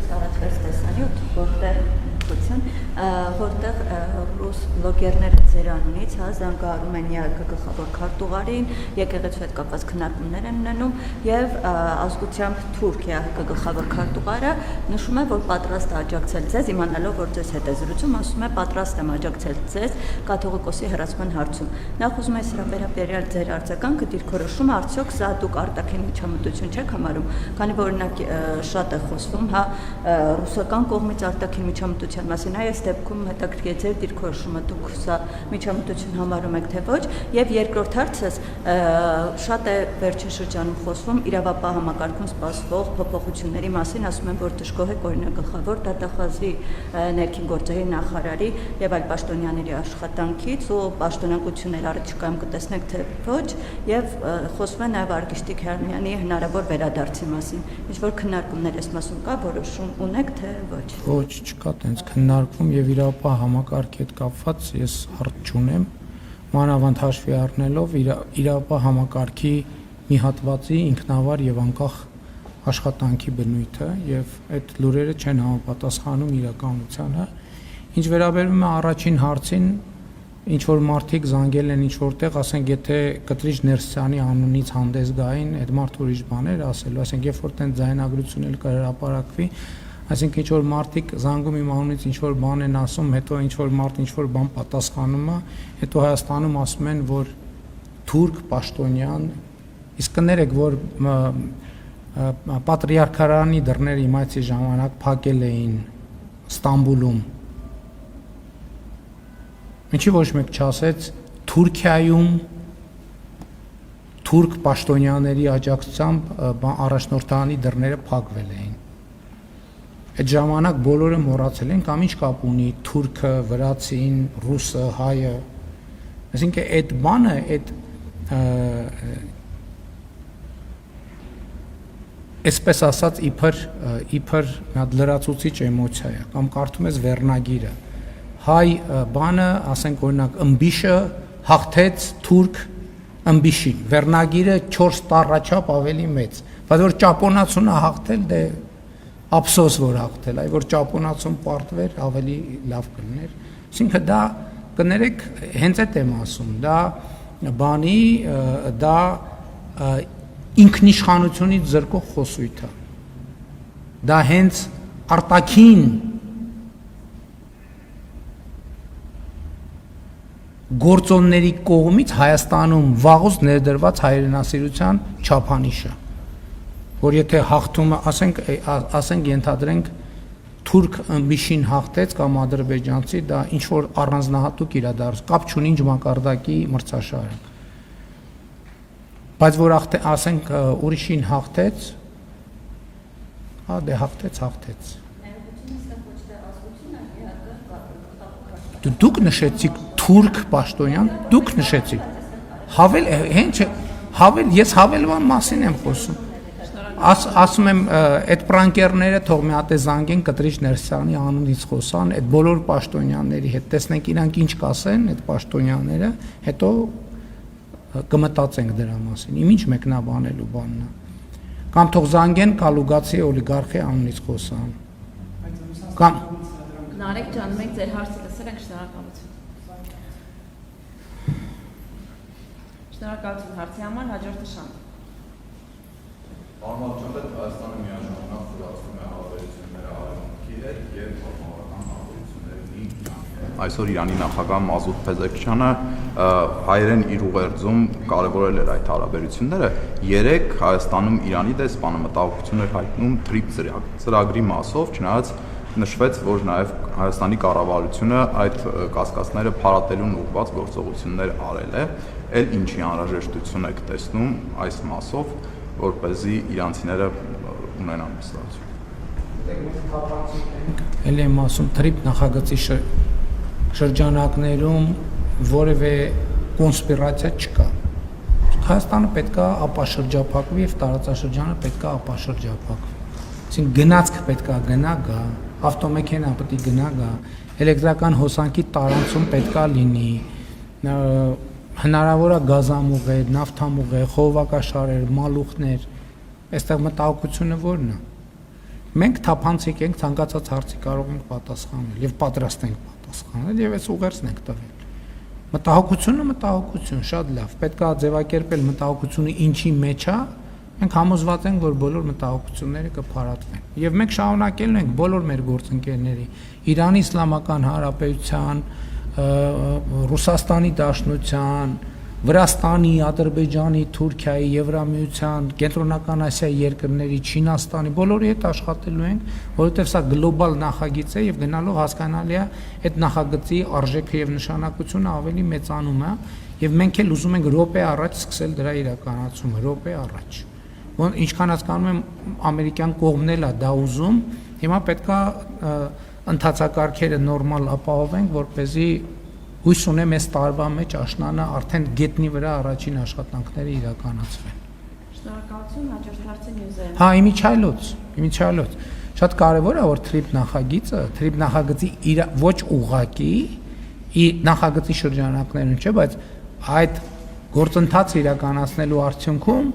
Տարածվեց տեսանյութ, որտեղ ռուս բլոգերները ձեր անունից զանգահարում են ԵԱՀԿ գլխավոր քարտուղարին, եկեղեցու հետ կապված քննարկումներ են ունենում եւ ազգությամբ թուրք ԵԱՀԿ գլխավոր քարտուղարը նշում է, որ պատրաստ է աջակցել ձեզ, իմանալով, որ ձեզ հետ է զրուցում, ասում է պատրաստ եմ աջակցել ձեզ կաթողիկոսի հեռացման հարցում։ Նախ ուզում եմ սրա վերաբերյալ ձեր արձագանքը, դիրքորոշումը, արդյոք սա դուք արտաքին միջամտություն չեք համարում, քանի որ օրինակ շատ է խոսվում, ռուսական կողմից արտաքին միջամտության մասին, այս դեպքում հետաքրքիր է ձեր դիրքորոշումը, դուք սա միջամտություն համարում եք թե ոչ, եւ երկրորդ հարցս շատ է վերջին շրջանում խոսվում իրավապահ համակարգում սպասվող փոփոխությունների մասին, ասում են, որ դժգոհ եք օրինագլխավոր դատախազի ներքին գործերի նախարարի եւ այլ պաշտոնյաների աշխատանքից ու պաշտոնակություններ առաջիկայում կտեսնեք թե ոչ, եւ խոսվում է նաեւ Արգիշտիկ Հարմյանի հնարավոր վերադարձի մասին, ինչ որ քննարկումներ այս մասում կա, որոշում ունեք թե ոչ։ Ոչ, չկա տենց քննարկում եւ իրավապահ համակարգի հետ կապված ես հարց չունեմ, մանավանդ հաշվի առնելով իրավապահ համակարգի մի հատվածի ինքնավար եւ անկախ աշխատանքի բնույթը եւ այդ լուրերը չեն համապատասխանում իրականությանը։ Ինչ վերաբերում է առաջին հարցին, ինչ որ մարդիկ զանգել են ինչ որտեղ, ասենք եթե Կտրիչ Ներսյանի անունից հանդես գային, այդ մարդը ուրիշ բաներ ասելու, ասենք երբ որ տենց ձայնագրություն էլ կհրապարակվի, այսինքն ինչ որ մարդիկ զանգում իմ անունից ինչ որ բան են ասում, հետո ինչ որ մարդ ինչ որ բան պատասխանում է, հետո Հայաստանում ասում են, որ թուրք պաշտոնյան, իսկ կներեք, որ պատրիարքարանի դռները իմացի ժամանակ փակել էին Ստամբուլում։ Ինչի ոչ մեկ չասեց Թուրքիայում թուրք պաշտոնյաների աջակցությամբ առաջնորդանի դռները փակվել էին։ Այդ ժամանակ բոլորը մոռացել են կամ ինչ կապ ունի թուրքը, վրացին, ռուսը, հայը։ Այսինքն այդ բանը, այդ այսպես ասած իբր մի հատ լրացուցիչ էմոցիա է, կամ կարդում ես վերնագիրը, հայ բանը, ասենք օրինակ ըմբիշը հաղթեց թուրք ըմբիշին, վերնագիրը 4 տառաչափ ավելի մեծ, բայց որ ճապոնացուն հաղթել, դե ափսոս որ հաղթել, այ որ ճապոնացուն պարտվեր, ավելի լավ կլիներ, այսինքն դա կներեք, հենց այդ եմ ասում, դա բանի, դա ինքնիշխանությունից զրկող խոսույթ է, դա հենց արտաքին գործոնների կողմից Հայաստանում վաղուց ներդրված հայրենասիրության չափանիշը, որ եթե հաղթումը, ասենք ենթադրենք թուրք ըմբիշին հաղթեց կամ ադրբեջանցի, դա ինչ որ առանձնահատուկ իրադարձ, կապ չունի ինչ մակարդակի մրցաշար է, բայց որ ասենք ուրիշին հաղթեց, դե հաղթեց, դուք նշեցիք թուրք պաշտոնյան, դուք նշեցիք, ես հավելման մասին եմ խոսում, ասում եմ, այդ պրանկերները թող մի հատ է զանգեն կտրիչ Ներսյանի անունից խոսան, այդ բոլոր պաշտոնյաների հետ, տեսնենք իրանք ինչ կասեն, այդ պաշտոնյաները, հետո կմտածենք դրա մասին, իմ ինչ մեկնաբանելու բանն է, կամ թող զանգեն կալուգացի օլիգարխի անունից խոսան, կամ Նարեկ ջան, մենք ձեր հարցը լսել ենք, շնորհակալություն։ Շնորհակալություն հարցի համար, հաջորդը Շանթ։ Պարոն Մարտիրոսյան, Հայաստանը միաժամանակ խորացնում է հարաբերությունները Արևմուտքի հետ և ռազմական հարաբերությունների այսօր Իրանի նախագահ Մազուդ Փեզեքչյանը հայերեն իր ուղերձում կարևորել էր այդ հարաբերությունները, երեք Հայաստանում Իրանի դեսպանը մտահոգություն էր հայտնում TRIP ծրագրի մասով, չնայած նշվեց, որ նաև Հայաստանի կառավարությունը այդ կասկածները փարատելուն ուղղված գործողություններ արել է, էլ ինչի անհրաժեշտություն եք տեսնում այս մասով, որպեսզի իրանցիները ունենան վստահություն։ Էլ եմ ասում, TRIP նախագծի շրջանակներում որևէ կոնսպիրացիա չկա։ Հայաստանը պետք է ապաշրջափակվի եւ տարածաշրջանը պետք է ապաշրջափակվի։ Այսինքն գնացք պետք է գնա գա, ավտոմեքենա պետք է գնա գա, էլեկտրական հոսանքի տարանցում պետք է լինի, հնարավոր է գազամուղեր, նավթամուղեր, խողովակաշարեր, մալուխներ, այստեղ մտահոգությունը ո՞րն է։ Մենք թափանցիկ ենք, ցանկացած հարցի կարող ենք պատասխանել եւ պատրաստ ենք պատասխանել եւ այս ուղերձն ենք տվել։ Մտահոգություն, շատ լավ, պետք է ձևակերպել մտահոգությունը ինչի մեջ է, մենք համոզված ենք, որ բոլոր մտահոգությունները կփարատվեն։ Եվ մենք շարունակելու ենք բոլոր մեր գործընկերների, Իրանի Իսլամական Հանրապետության, Ռուսաստանի Դաշնության, Վրաստանի, Ադրբեջանի, Թուրքիայի, Եվրամիության, Կենտրոնական Ասիայի երկրների, Չինաստանի, բոլորի հետ աշխատելու ենք, որովհետև սա գլոբալ նախագիծ է եւ գնալով հասկանալի է այդ նախագծի արժեքը եւ նշանակությունը ավելի մեծանում է եւ մենք էլ ուզում ենք րոպե առաջ սկսել դրա իրականացումը, րոպե առաջ։ Ոնց ինչքան հասկանում եմ, ամերիկյան կողմն էլ է դա ուզում, հիմա պետքա ընթացակարգերը նորմալ ապահովենք, որպեսզի հույս ունեմ այս տարվա մեջ աշնանը արդեն գետնի վրա առաջին աշխատանքները իրականացվեն։ Շնորհակալություն, հաջորդ հարցը Նյուզեն։ Հա, իմիջիայլոց։ Շատ կարևոր է, որ TRIP նախագծի ոչ ուղղակի նախագծի շրջանակներում չէ, բայց այդ գործընթացը իրականացնելու արդյունքում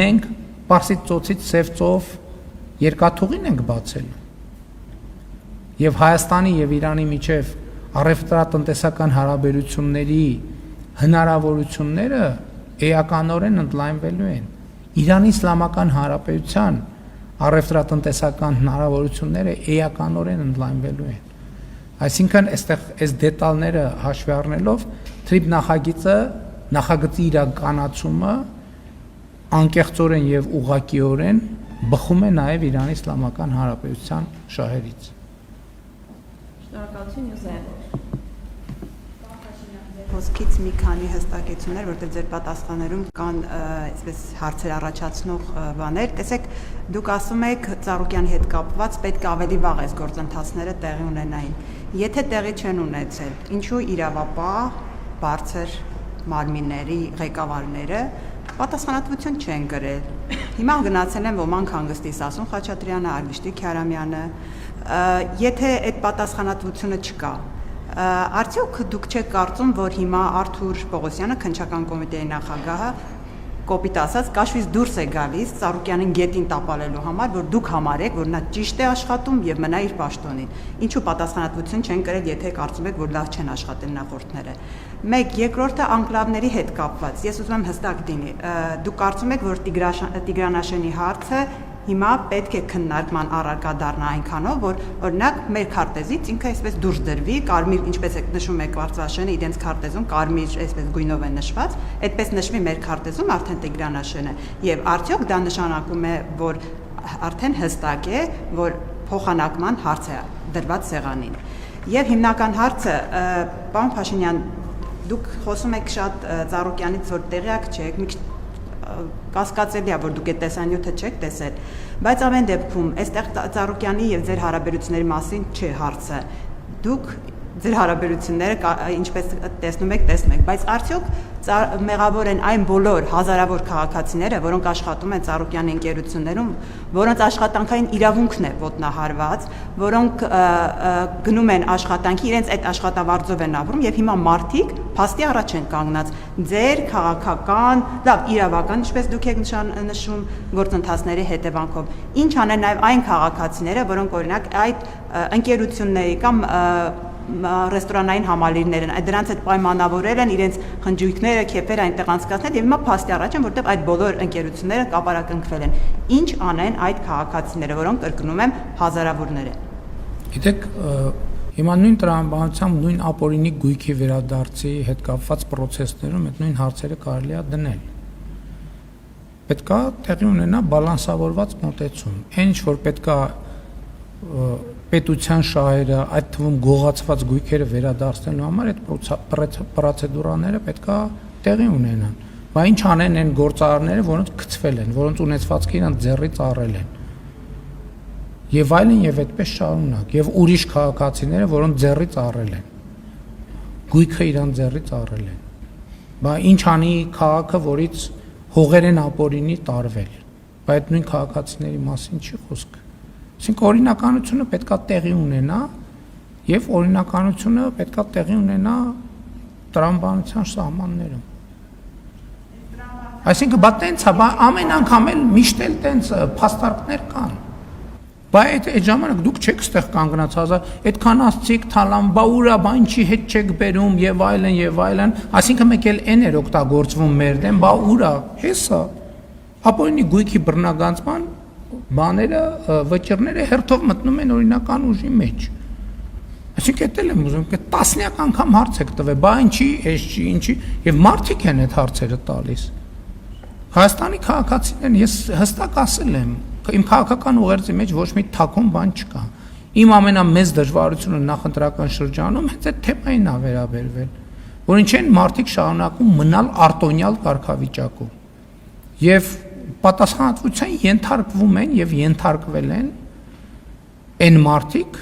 մենք Պարսից ծոցից Սև ծով երկաթուղին ենք բացելու։ Եվ Հայաստանի եւ Իրանի միջև առևտրատնտեսական հարաբերությունների հնարավորությունները էականորեն ընդլայնվելու են։ Իրանի Իսլամական Հանրապետության առևտրատնտեսական հնարավորությունները էականորեն ընդլայնվելու են։ Այսինքն այստեղ այս դետալները հաշվի առնելով TRIP նախագծի իրականացումը անկեղծորեն եւ ուղղակիորեն բխում է նաեւ Իրանի Իսլամական Հանրապետության շահերից։ Շնորհակալություն Նյուզեն։ Խոսքից մի քանի հստակեցումներ, որտեղ ձեր պատասխաններում կան այսպես հարցեր առաջացնող բաներ։ Տեսեք, դուք ասում եք Ծառուկյանի հետ կապված պետք է ավելի վաղ այս գործընթացները տեղի ունենային։ Եթե տեղի չեն ունեցել, ինչու իրավապահ բարձր մարմինների ղեկավարները պատասխանատվություն չեն գրել։ Հիմա գնացել են ոմանք հանգստի Սասուն Խաչատրյանը, Արվիշտի Քյարամյանը։ Եթե այդ պատասխանատվությունը չկա, Արդյոք դուք չեք կարծում, որ հիմա Արթուր Պողոսյանը, քննչական կոմիտեի նախագահը, կոպիտ ասած, կաշվից դուրս է գալիս Ծառուկյանին գետին տապալելու համար, որ դուք համարեք, որ նա ճիշտ է աշխատում եւ մնա իր պաշտոնին։ Ինչու պատասխանատվություն չեն կրել, եթե կարծում եք, որ լավ չեն աշխատել նախորդները։ Մեկ, երկրորդը անկլավների հետ կապված։ Ես ուզում եմ հստակ լինի։ Դուք կարծում եք, որ Տիգրանաշենի հարցը հիմա պետք է քննարկման առարկա դառնա այնքանով, որ օրինակ մեր քարտեզից ինքը այսպես դուրս դրվի, կարմիր, ինչպես եք նշում եք Վարդվաշենը, իրենց քարտեզում կարմիր այսպես գույնով է նշված, այդպես նշվի մեր քարտեզում արդեն Տիգրանաշենը։ Եվ արդյոք դա նշանակում է, որ արդեն հստակ է, որ փոխանակման հարց է դրված սեղանին։ Եվ հիմնական հարցը, պարոն Փաշինյան, դուք խոսում եք շատ Ծառուկյանից, որ տեղյակ չեք, մի կասկածելի է, որ դուք այդ տեսանյութը չեք տեսել, բայց ամեն դեպքում այստեղ Ծառուկյանի եւ ձեր հարաբերությունների մասին չէ հարցը։ Դուք ձեր հարաբերությունները ինչպես տեսնում եք, բայց արդյոք մեղավոր են այն բոլոր հազարավոր քաղաքացիները, որոնք աշխատում են Ծառուկյանի ընկերություններում, որոնց աշխատանքային իրավունքն է ոտնահարված, որոնք գնում են աշխատանքի, իրենց այդ աշխատավարձով են ապրում եւ հիմա մարդիկ փաստի առաջ են կանգնած ձեր քաղաքական, լավ, իրավական, ինչպես դուք եք նշում, գործընթացների հետևանքով։ Ինչ անեն նաեւ այն քաղաքացիները, որոնք օրինակ այդ ընկերությունների կամ ռեստորանային համալիրներն դրանց հետ պայմանավորել են իրենց խնջույքները, քեֆերը այնտեղ անցկացնել եւ հիմա փաստի առաջ են, որտեղ այդ բոլոր ընկերությունները կապարակնքվել են։ Ինչ անեն այդ քաղաքացիները, որոնք կրկնում եմ հազարավորներ են։ Գիտեք, հիմա նույն տրամաբանությամբ, նույն ապօրինի գույքի վերադարձի հետ կապված process-ներում այդ նույն հարցերը կարելի է դնել։ Պետք է տեղի ունենա բալանսավորված մոտեցում։ Այն ինչ որ պետք է պետության շահերը, այդ թվում գողացված գույքերը վերադարձնելու համար այդ պրոցեդուրաները պետք է տեղի ունենան։ Բայց ինչ անեն այն գործարարները, որոնց գցվել են, որոնց ունեցվածքը իրանց ձեռից առել են։ Եվ այլն եւ այդպես շարունակ, եւ ուրիշ քաղաքացիները, որոնց ձեռից առել են։ Գույքը իրանց ձեռից առել են։ Բայց ինչ անի քաղաքը, որից հողեր են ապօրինի տարվել։ Բայց այդ նույն քաղաքացիների մասին չի խոսքը։ Այսինքն օրինականությունը պետք է տեղի ունենա եւ օրինականությունը պետք է տեղի ունենա տրամաբանության սահմաններում։ Այսինքն բա տենց է, բա ամեն անգամ էլ միշտ էլ տենց փաստարկներ կան։ Բայց այդ ժամանակ դուք չեք ստեղ կանգնած հազար, այդքան ասցիք թալամ, բա ուրա, բա ինչի հետ չեք բերում եւ այլն, այսինքն մեկ էլ այն էր օգտագործվում մեր դեմ, բա ուրա, հեսա։ Ապօրինի գույքի բռնագանցման բաները, վճիռները հերթով մտնում են օրինական ուժի մեջ։ Այսինքն դա եմ ուզում, કે տասնյակ անգամ հարց եք տվել, բա ինչի, էս չի, ինչի, եւ մարդիկ են այդ հարցերը տալիս։ Հայաստանի քաղաքացիներն ես հստակ ասել եմ, իմ քաղաքական ուղերձի մեջ ոչ մի թաքուն բան չկա։ Իմ ամենամեծ դժվարությունը նախընտրական շրջանում հենց այդ թեմային է վերաբերվել, որ ինչ են մարդիկ շարունակում մնալ արտոնյալ կարգավիճակում։ Եվ պատասխանատվության ենթարկվում են եւ ենթարկվել են այն մարդիկ,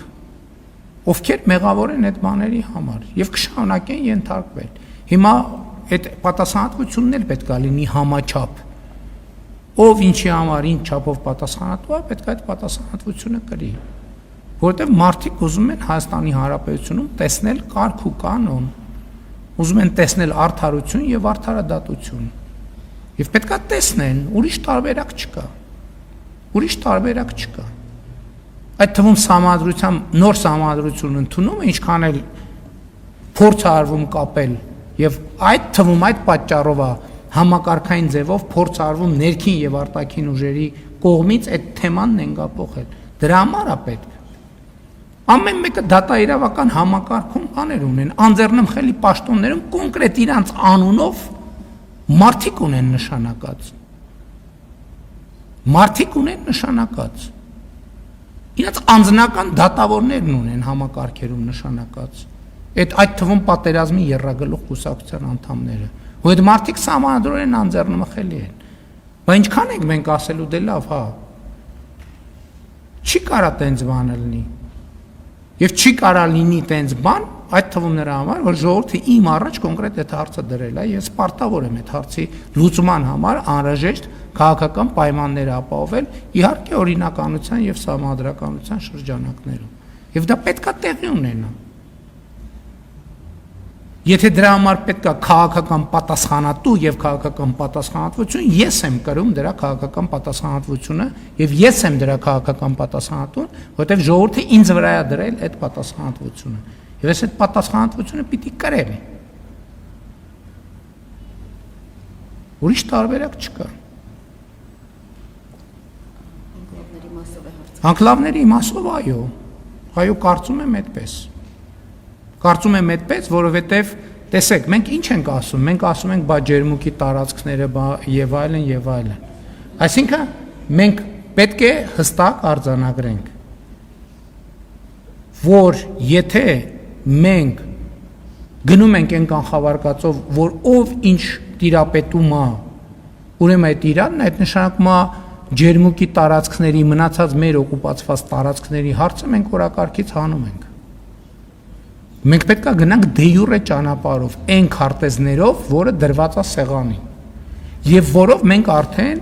ովքեր մեղավոր են այդ բաների համար եւ կշարունակեն ենթարկվել։ Հիմա այդ պատասխանատվությունն էլ պետք է լինի համաչափ։ Ով ինչի համար ինչ չափով պատասխանատու է, պետք է այդ պատասխանատվությունը կրի։ Որտեղ մարդիկ ուզում են Հայաստանի Հանրապետությունում տեսնել կարգ ու կանոն, ուզում են տեսնել արդարություն եւ արդարադատություն։ Եվ պետք է տեսնեն, ուրիշ տարբերակ չկա։ Այդ թվում համադրությամբ նոր համադրություն ընդունում է, ինչքան էլ փորձ արվում կապել եւ այդ թվում այդ պատճառով է համակարգային ձևով փորձ արվում ներքին եւ արտաքին ուժերի կողմից այդ թեմանն ենգապոխել։ Դրա համար է պետք։ Ամեն մեկը դատաիրավական համակարգում բաներ ունեն, անձեռնմխելի պաշտոններում կոնկրետ իրանց անունով մարդիկ ունեն նշանակած։ Իրաց անձնական դատավորներն ունեն համակարգերում նշանակած։ Այդ թվում պատերազմի եռագլուխ կուսակցության անդամները, որ այդ մարդիկ սահմանադրորեն անձեռնմխելի են։ Բայց ինչքան ենք մենք ասելու դե լավ, հա։ Չի կարա տենց բանը լինի։ Եվ չի կարա լինի տենց բան, այդ թվում նրա համար, որ ժողովուրդը իմ առաջ կոնկրետ այդ հարցը դրել է, ես պարտավոր եմ այդ հարցի լուծման համար անհրաժեշտ քաղաքական պայմաններ ապահովել, իհարկե օրինականության եւ սահմանադրականության շրջանակներում։ Եվ դա պետք է տեղի ունենա։ Եթե դրա համար պետք է քաղաքական պատասխանատու եւ քաղաքական պատասխանատվություն, ես եմ կրում դրա քաղաքական պատասխանատվությունը եւ ես եմ դրա քաղաքական պատասխանատուն, որովհետեւ ժողովուրդը ինձ վրա է դրել այդ պատասխանատվությունը։ Եվ ես այդ պատասխանատվությունը պիտի կրեմ։ Ուրիշ տարբերակ չկա։ Անկլավների մասով այո։ Այո, կարծում եմ այդպես։ Կարծում եմ այդպես, որովհետև տեսեք, մենք ինչ ենք ասում, մենք ասում ենք բա ջերմուկի տարածքները եւ այլն եւ այլն։ Այսինքն մենք պետք է հստակ արձանագրենք, որ եթե մենք գնում ենք այն կանխավարկածով, որ ով ինչ տիրապետում է, ուրեմն այդ իրանն այդ նշանակում է ջերմուկի տարածքների մնացած մեր օկուպացված տարածքների հարցը մենք օրակարգից հանում ենք։ Մենք պետք է գնանք դե յուրե ճանապարհով, այն քարտեզներով, որը դրված է սեղանին, եւ որով մենք արդեն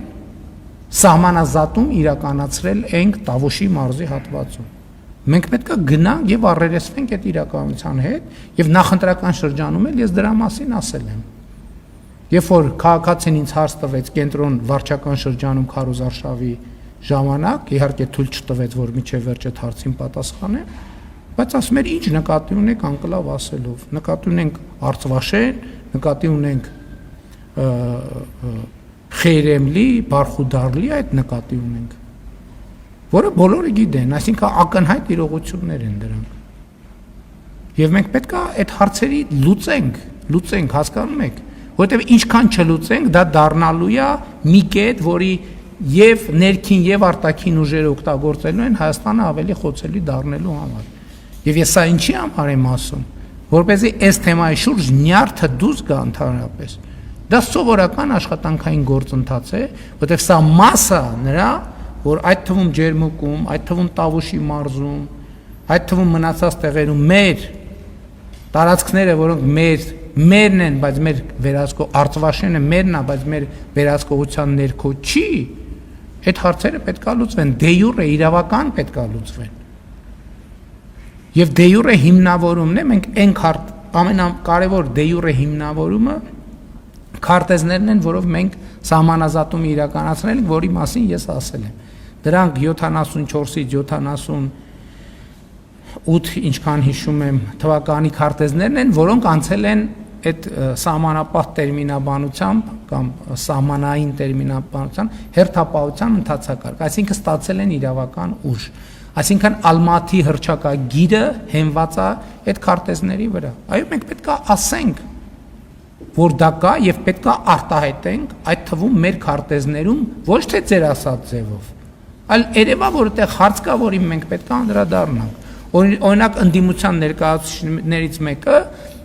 սահմանազատում իրականացրել ենք Տավուշի մարզի հատվածում։ Մենք պետք է գնանք եւ առերեսվենք այդ իրականության հետ, եւ նախընտրական շրջանում էլ ես դրա մասին ասել եմ։ Երբ որ քաղաքացին ինձ հարց տվեց կենտրոն վարչական շրջանում քարոզարշավի ժամանակ, իհարկե թույլ չտվեց, որ միջև վերջ այդ հարցին պատասխանեմ, բայց ասում էր ինչ նկատի ունեք անկլավ ասելով, նկատի ունենք Արցվաշեն, նկատի ունենք Խեյրեմլի, Բարխուդարլի, այդ նկատի ունենք, որը բոլորը գիտեն, այսինքն ակնհայտ իրողություններ են դրանք։ Եվ մենք պետք է այդ հարցերի լուծենք, հասկանում եք, որովհետև ինչքան չլուծենք, դա դառնալու է մի կետ, որի եւ ներքին եւ արտաքին ուժերը օգտագործելու են Հայաստանը ավելի խոցելի դառնելու համար։ Եվ ես սա ինչի համար եմ ասում, որպեսզի այս թեմայի շուրջ նյարդը դուրս գա ընդհանրապես։ Դա սովորական աշխատանքային գործընթաց է, որտեղ սա մասը նրա, որ այդ թվում ջերմուկում, այդ թվում Տավուշի մարզում, այդ թվում մնացած տեղերում մեր տարածքները, որոնք մերն են, բայց մեր վերահսկող Արցվաշենը մերն է, բայց մեր վերահսկողության ներքո չի, այդ հարցերը պետք է լուծվեն, դե յուրե իրավական պետք է լուծվեն։ Եվ դե յուրե հիմնավորումն է, մենք այն ամենակարևոր դե յուրե հիմնավորումը քարտեզներն են, որով մենք սահմանազատում իրականացնել ենք, որի մասին ես ասել եմ։ Դրանք 74-ից 78, ինչքան հիշում եմ, թվականի քարտեզներն են, որոնք անցել են այդ սահմանապահ տերմինաբանությամբ կամ սահմանային տերմինաբանության հերթապահության ընթացակարգ, այսինքն ստացել են իրավական ուժ։ Այսինքն Ալմատի հռչակագիրը հենված է այդ քարտեզների վրա։ Այո, մենք պետք է ասենք, որ դա կա եւ պետք է արտահայտենք այդ թվում մեր քարտեզներում ոչ թե ձեր ասած ձևով, այլ երևա որ այդտեղ հարց կա, որին մենք պետք է անդրադառնանք։ Օրինակ ընդդիմության ներկայացուցիչներից մեկը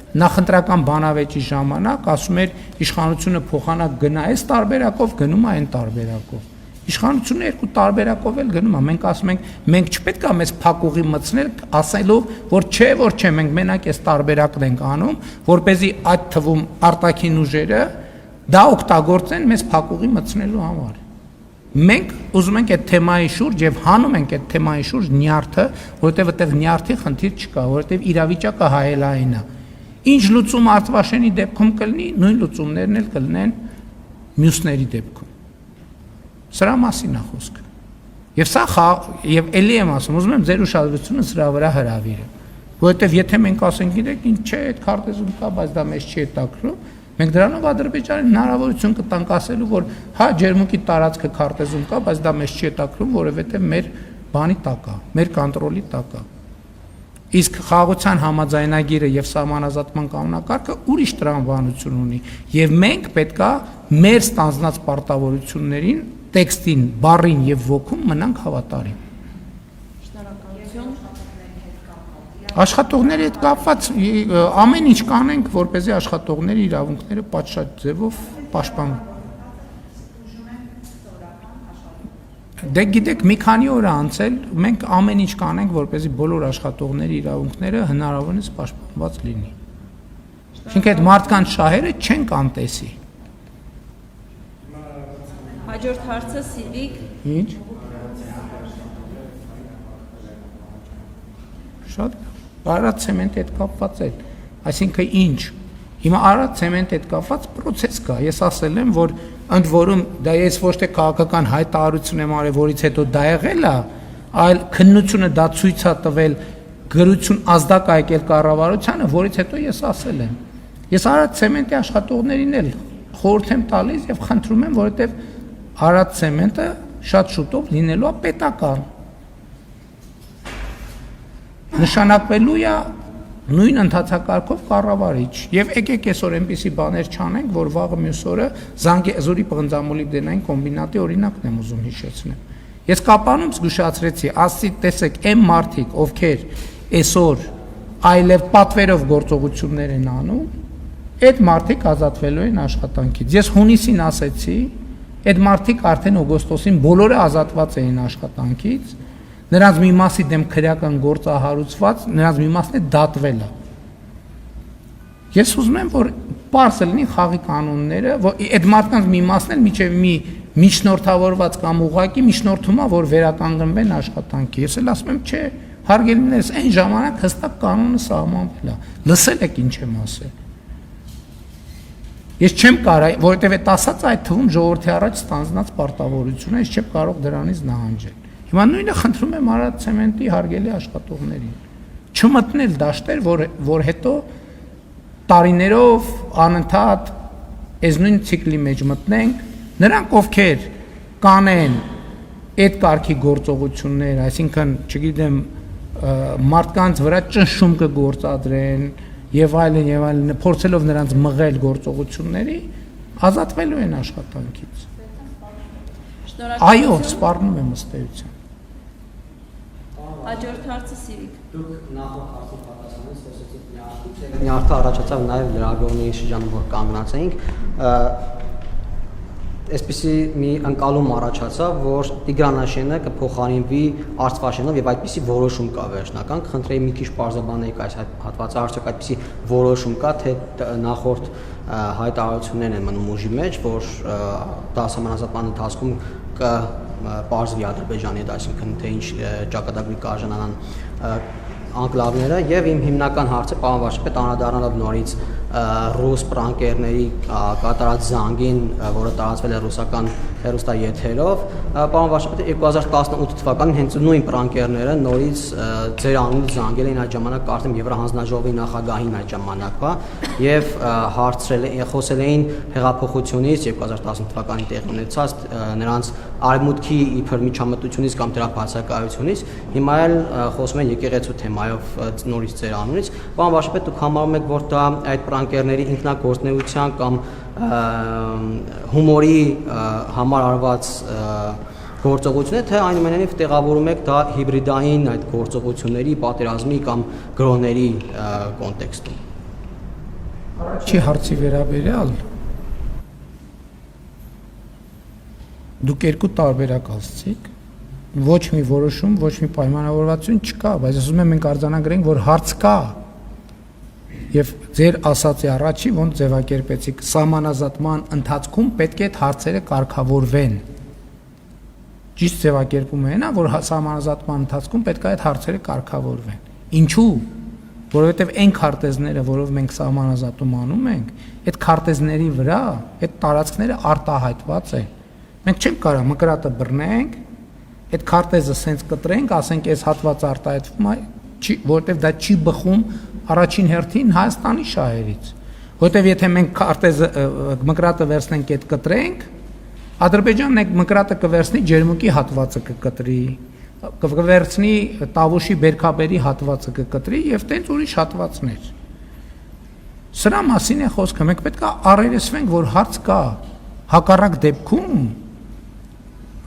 նախընտրական բանավեճի ժամանակ ասում էր իշխանությունը փոխանակ գնա այս տարբերակով, գնում է այն տարբերակով։ Իշխանությունը երկու տարբերակով էլ գնում է։ Մենք ասում ենք, մենք չպետք է մեզ փակուղի մտցնել, ասելով, որ չէ, մենք մենակ այս տարբերակն ենք անում, որպեսզի այդ թվում արտաքին ուժերը դա օգտագործեն մեզ փակուղի մտցնելու համար։ Մենք ուզում ենք այդ թեմայի շուրջ եւ հանում ենք այդ թեմայի շուրջ նյարդը, որովհետեւ այդտեղ նյարդի խնդիր չկա, որովհետեւ իրավիճակը հայելային է։ Ինչ լուծում Արցվաշենի դեպքում կլինի, նույն լուծումներն էլ կլինեն մյուսների դեպքում։ Սրա մասին է խոսքը։ Եվ սա եւ ելի եմ ասում, ուզում եմ ձեր ուշադրությունը սրա վրա հրավիրեմ, որովհետեւ եթե մենք ասենք, գիտեք, ինչ չէ, այդ քարտեզում կա, բայց դա մեզ չի հետաքրքրում, մենք դրանով Ադրբեջանին հնարավորություն կտանք ասելու, որ հա ջերմուկի տարածքը քարտեզում կա, բայց դա մեզ չի հետաքրքրում, որովհետեւ մեր բանի տակ է, մեր կոնտրոլի տակ է։ Իսկ խաղաղության համաձայնագիրը եւ սահմանազատման կանոնակարգը ուրիշ տրամաբանություն ունի եւ մենք պետքա մեր ստանձնած պարտավորություններին, տեքստին, բառին եւ ոգուն մնանք հավատարիմ։ Աշխատողների հետ կապված ամեն ինչ կանենք, որպեսզի աշխատողների իրավունքները պատշաճ ձևով պաշտպանվեն։ Դե գիտեք, մի քանի օր անցել, մենք ամեն ինչ կանենք, որպեսզի բոլոր աշխատողների իրավունքները հնարավորինս պաշտպանված լինի։ Çünki այդ մարդկանց շահերը չեն կանտեսի։ Հաջորդ հարցը Սիվիկ։ Ինչ։ Շատ բարդ ցեմենտի հետ կապված է։ Այսինքն ինչ, Հիմա Արադ ցեմենտ հետ կապված process կա։ Ես ասել եմ, որ ընդ որում դա ես ոչ թե քաղաքական հայտարարություն եմ արել, որից հետո դա եղել է, այլ քննությունը դա ցույց է տվել, գրություն ազդակ է եկել կառավարությանը, որից հետո ես ասել եմ։ Ես Արադ ցեմենտի աշխատողներին էլ խորհուրդ եմ տալիս եւ խնդրում եմ, որովհետեւ Արադ ցեմենտը շատ շուտով լինելու է պետական։ Նշանակվելու է նույն ընթացակարգով կառավարիչ եւ եկեք այսօր այնպիսի բաներ չանենք, որ վաղը մյուս օրը Զանգեզուրի պղնձամոլիբդենային կոմբինատի օրինակն եմ ուզում հիշեցնել։ Ես կապանում զգուշացրեցի, ասի տեսեք, այն մարդիկ, ովքեր այսօր այլև պատվերով գործողություններ են անում, այդ մարդիկ ազատվելու են աշխատանքից։ Ես հունիսին ասեցի, այդ մարդիկ արդեն օգոստոսին բոլորը ազատված էին աշխատանքից, նրանց մի մասի դեմ քրեական գործ է հարուցված, նրանց մի մասն է դատվել է։ Ես ուզում եմ, որ պարզ լինի խաղի կանոնները, որ այդ մարդկանց մի մասն էլ միջև մի միջնորդավորված կամ ուղղակի միջնորդում է, որ վերականգնվեն աշխատանքի։ Ես էլ ասում եմ, չէ, հարգելիներս, այն ժամանակ հստակ կանոնը սահմանվել է։ Լսել եք ինչ եմ ասել։ Ես չեմ կարող, որովհետև այդ ասած այդ թվում ժողովրդի առաջ ստանձնած պարտավորություն է, ես չեմ կարող դրանից նահանջել։ Հիմա նույնը խնդրում եմ Արադ ցեմենտի հարգելի աշխատողներին չմտնել դաշտեր, որ հետո տարիներով անընդհատ այս նույն ցիկլի մեջ մտնենք, նրանք ովքեր կանեն այդ կարգի գործողություններ, այսինքն, չգիտեմ, մարդկանց վրա ճնշում կգործադրեն եւ այլն, փորձելով նրանց մղել գործողությունների, ազատվելու են աշխատանքից։ Այո, սպառնում եմ ըստ էության։ Հաջորդ հարցը Սիրիկ։ Դուք նախորդ հարցին պատասխանեցիք, խոսեցիք նյարդը առաջացավ նաև լրագրողների շրջանում, որ կանգնած էինք, այսպիսի մի ընկալում առաջացավ, որ Տիգրանաշենը կփոխարինվի Արցվաշենով եւ այդպիսի որոշում կա վերջնական, խնդրեի մի քիչ բարձրաբանեիք այս հատվածը, արդյոք այդպիսի որոշում կա, թե նախորդ հայտարարություններն են մնում ուժի մեջ, որ դա համանազատման ընթացքում կպարզվի Ադրբեջանի հետ, այսինքն թե ինչ ճակատագրի կարժանանան անկլավները եւ իմ հիմնական հարցը պարոն վարչապետ անդրադառնալով նորից ռուս պրանկերների կատարած զանգին, որը տարածվել է ռուսական հեռուստաեթերով, պարոն վարչապետ 2018 թվականին հենց նույն պրանկերները նորից ձեր անունից զանգել էին այդ ժամանակ կարծեմ Եվրահանձնաժողովի նախագահին այդ ժամանակվա եւ խոսել էին հեղափոխությունից 2018 թվականին տեղի ունեցած նրանց արևմուտքի իբր միջամտությունից կամ դրա բացակայությունից, հիմա էլ խոսում են եկեղեցու թեմայով նորից ձեր անունից, պարոն վարչապետ դուք համարում եք, որ դա այդ պրանկերների ինքնագործնեության կամ հումորի համար արված գործողություն է, թե այնուամենայնիվ տեղավորում եք դա հիբրիդային այդ գործողությունների, պատերազմի կամ գրոհների կոնտեքստում։ Չի հարցի վերաբերյալ դուք երկու տարբերակ ասացիք, ոչ մի որոշում, ոչ մի պայմանավորվածություն չկա, բայց ասում եմ մենք արձանագրենք, որ հարց կա։ Եվ ձեր ասացի առաջի ոնց ձևակերպեցիք, սահմանազատման ընթացքում պետք է այդ հարցերը կարգավորվեն։ Ճիշտ ձևակերպումը այն է, որ սահմանազատման ընթացքում պետք է այդ հարցերը կարգավորվեն։ Ինչու՞։ Որովհետև այն քարտեզները, որով մենք սահմանազատում անում ենք, այդ քարտեզների վրա այդ տարածքները արտահայտված են։ Մենք չենք կարող մկրատը բռնենք, այդ քարտեզը սենց կտրենք, ասենք այս հատվածը արտահայտվում է, որովհետև դա չի բխում առաջին հերթին Հայաստանի շահերից։ Որովհետև եթե մենք քարտեզը մկրատը վերցնենք այդ կտրենք, Ադրբեջանն այդ մկրատը կվերցնի ջերմուկի հատվածը կկտրի, կվերցնի Տավուշի բերքաբերի հատվածը կկտրի եւ տենց ուրիշ հատվածներ։ Սրա մասին է խոսքը, մենք պետք է առերեսվենք, որ հարց կա։ Հակառակ դեպքում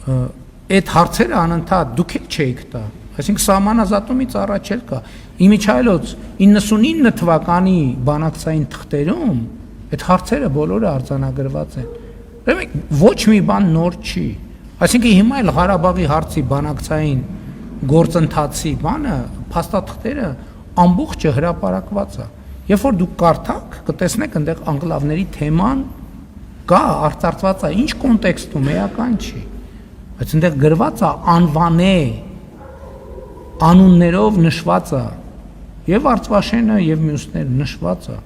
այդ հարցերը անընդհատ դուք եք չէիք տա, այսինքն սահմանազատումից առաջ էլ կա։ Իմիջայլոց 99 թվականի բանակցային թղթերում այդ հարցերը բոլորը արձանագրված են։ Ուրեմն ոչ մի բան նոր չի։ Այսինքն հիմա էլ Ղարաբաղի հարցի բանակցային գործընթացի բանը, փաստաթղթերը ամբողջը հրապարակված է։ Երբ որ դուք կարդաք, կտեսնեք այնտեղ անկլավների թեման կա, արծարծված է, ինչ կոնտեքստում էական չի։ Բայց այնտեղ գրված է անվանե անուններով նշված է եւ Արցվաշենը եւ մյուսները նշված է։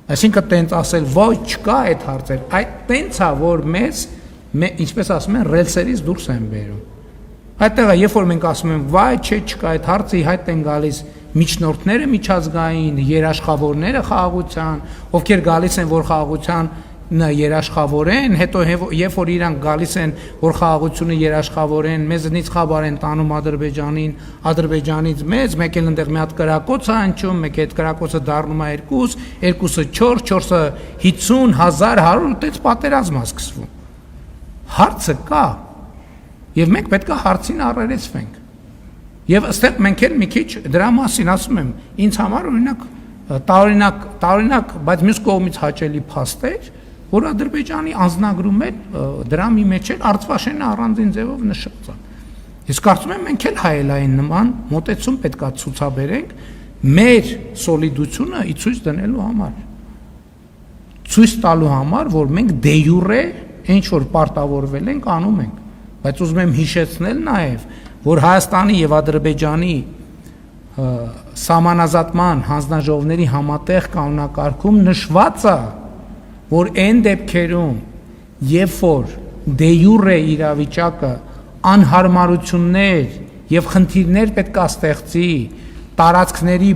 Այսինքն տենց ասել, ոչ չկա այդ հարցեր, այդ տենց է, որ մեզ ինչպես ասում են, ռելսերից դուրս են բերում։ Այդտեղ է, երբ որ մենք ասում ենք, վայ, չէ, չկա այդ հարցը, հայտ են գալիս միջնորդները միջազգային, երաշխավորները խաղաղության, ովքեր գալիս են, որ խաղաղության երաշխավորեն, հետո երբ որ իրանք գալիս են, որ խաղաղությունը երաշխավորեն, մեզնից խաբար են տանում Ադրբեջանին, Ադրբեջանից մեզ, մեկ էլ ընդեղ մի հատ կրակոց է հնչում, մեկ այդ կրակոցը դառնում է 2, 2-ը 4, 4-ը 50, 1000, 100, այդպես պատերազմ է սկսվում։ Հարցը կա, եւ մենք պետք է հարցին առերեսվենք։ Եվ ըստեղ մենք էլ մի քիչ դրա մասին ասում եմ, ինձ համար տարօրինակ, բայց մյուս կողմից հաճելի փաստ էր, որ Ադրբեջանի անձնագրում էլ դրա մի մեջ էլ Արցախաշենը առանձին ձևով նշած է։ Ես կարծում եմ մենք էլ հայելային նման մոտեցում պետք է ցուցաբերենք մեր սոլիդությունը ի ցույց դնելու համար։ Ցույց տալու համար, որ մենք դե յուրե ինչ որ պարտավորվել ենք անում ենք, բայց ուզում եմ հիշեցնել նաև, որ Հայաստանի եւ Ադրբեջանի սահմանազատման հանձնաժողովների համատեղ կանոնակարգում նշված է, որ այն դեպքերում, երբ որ դե յուրե իրավիճակը անհարմարություններ եւ խնդիրներ պետք է ստեղծի տարածքների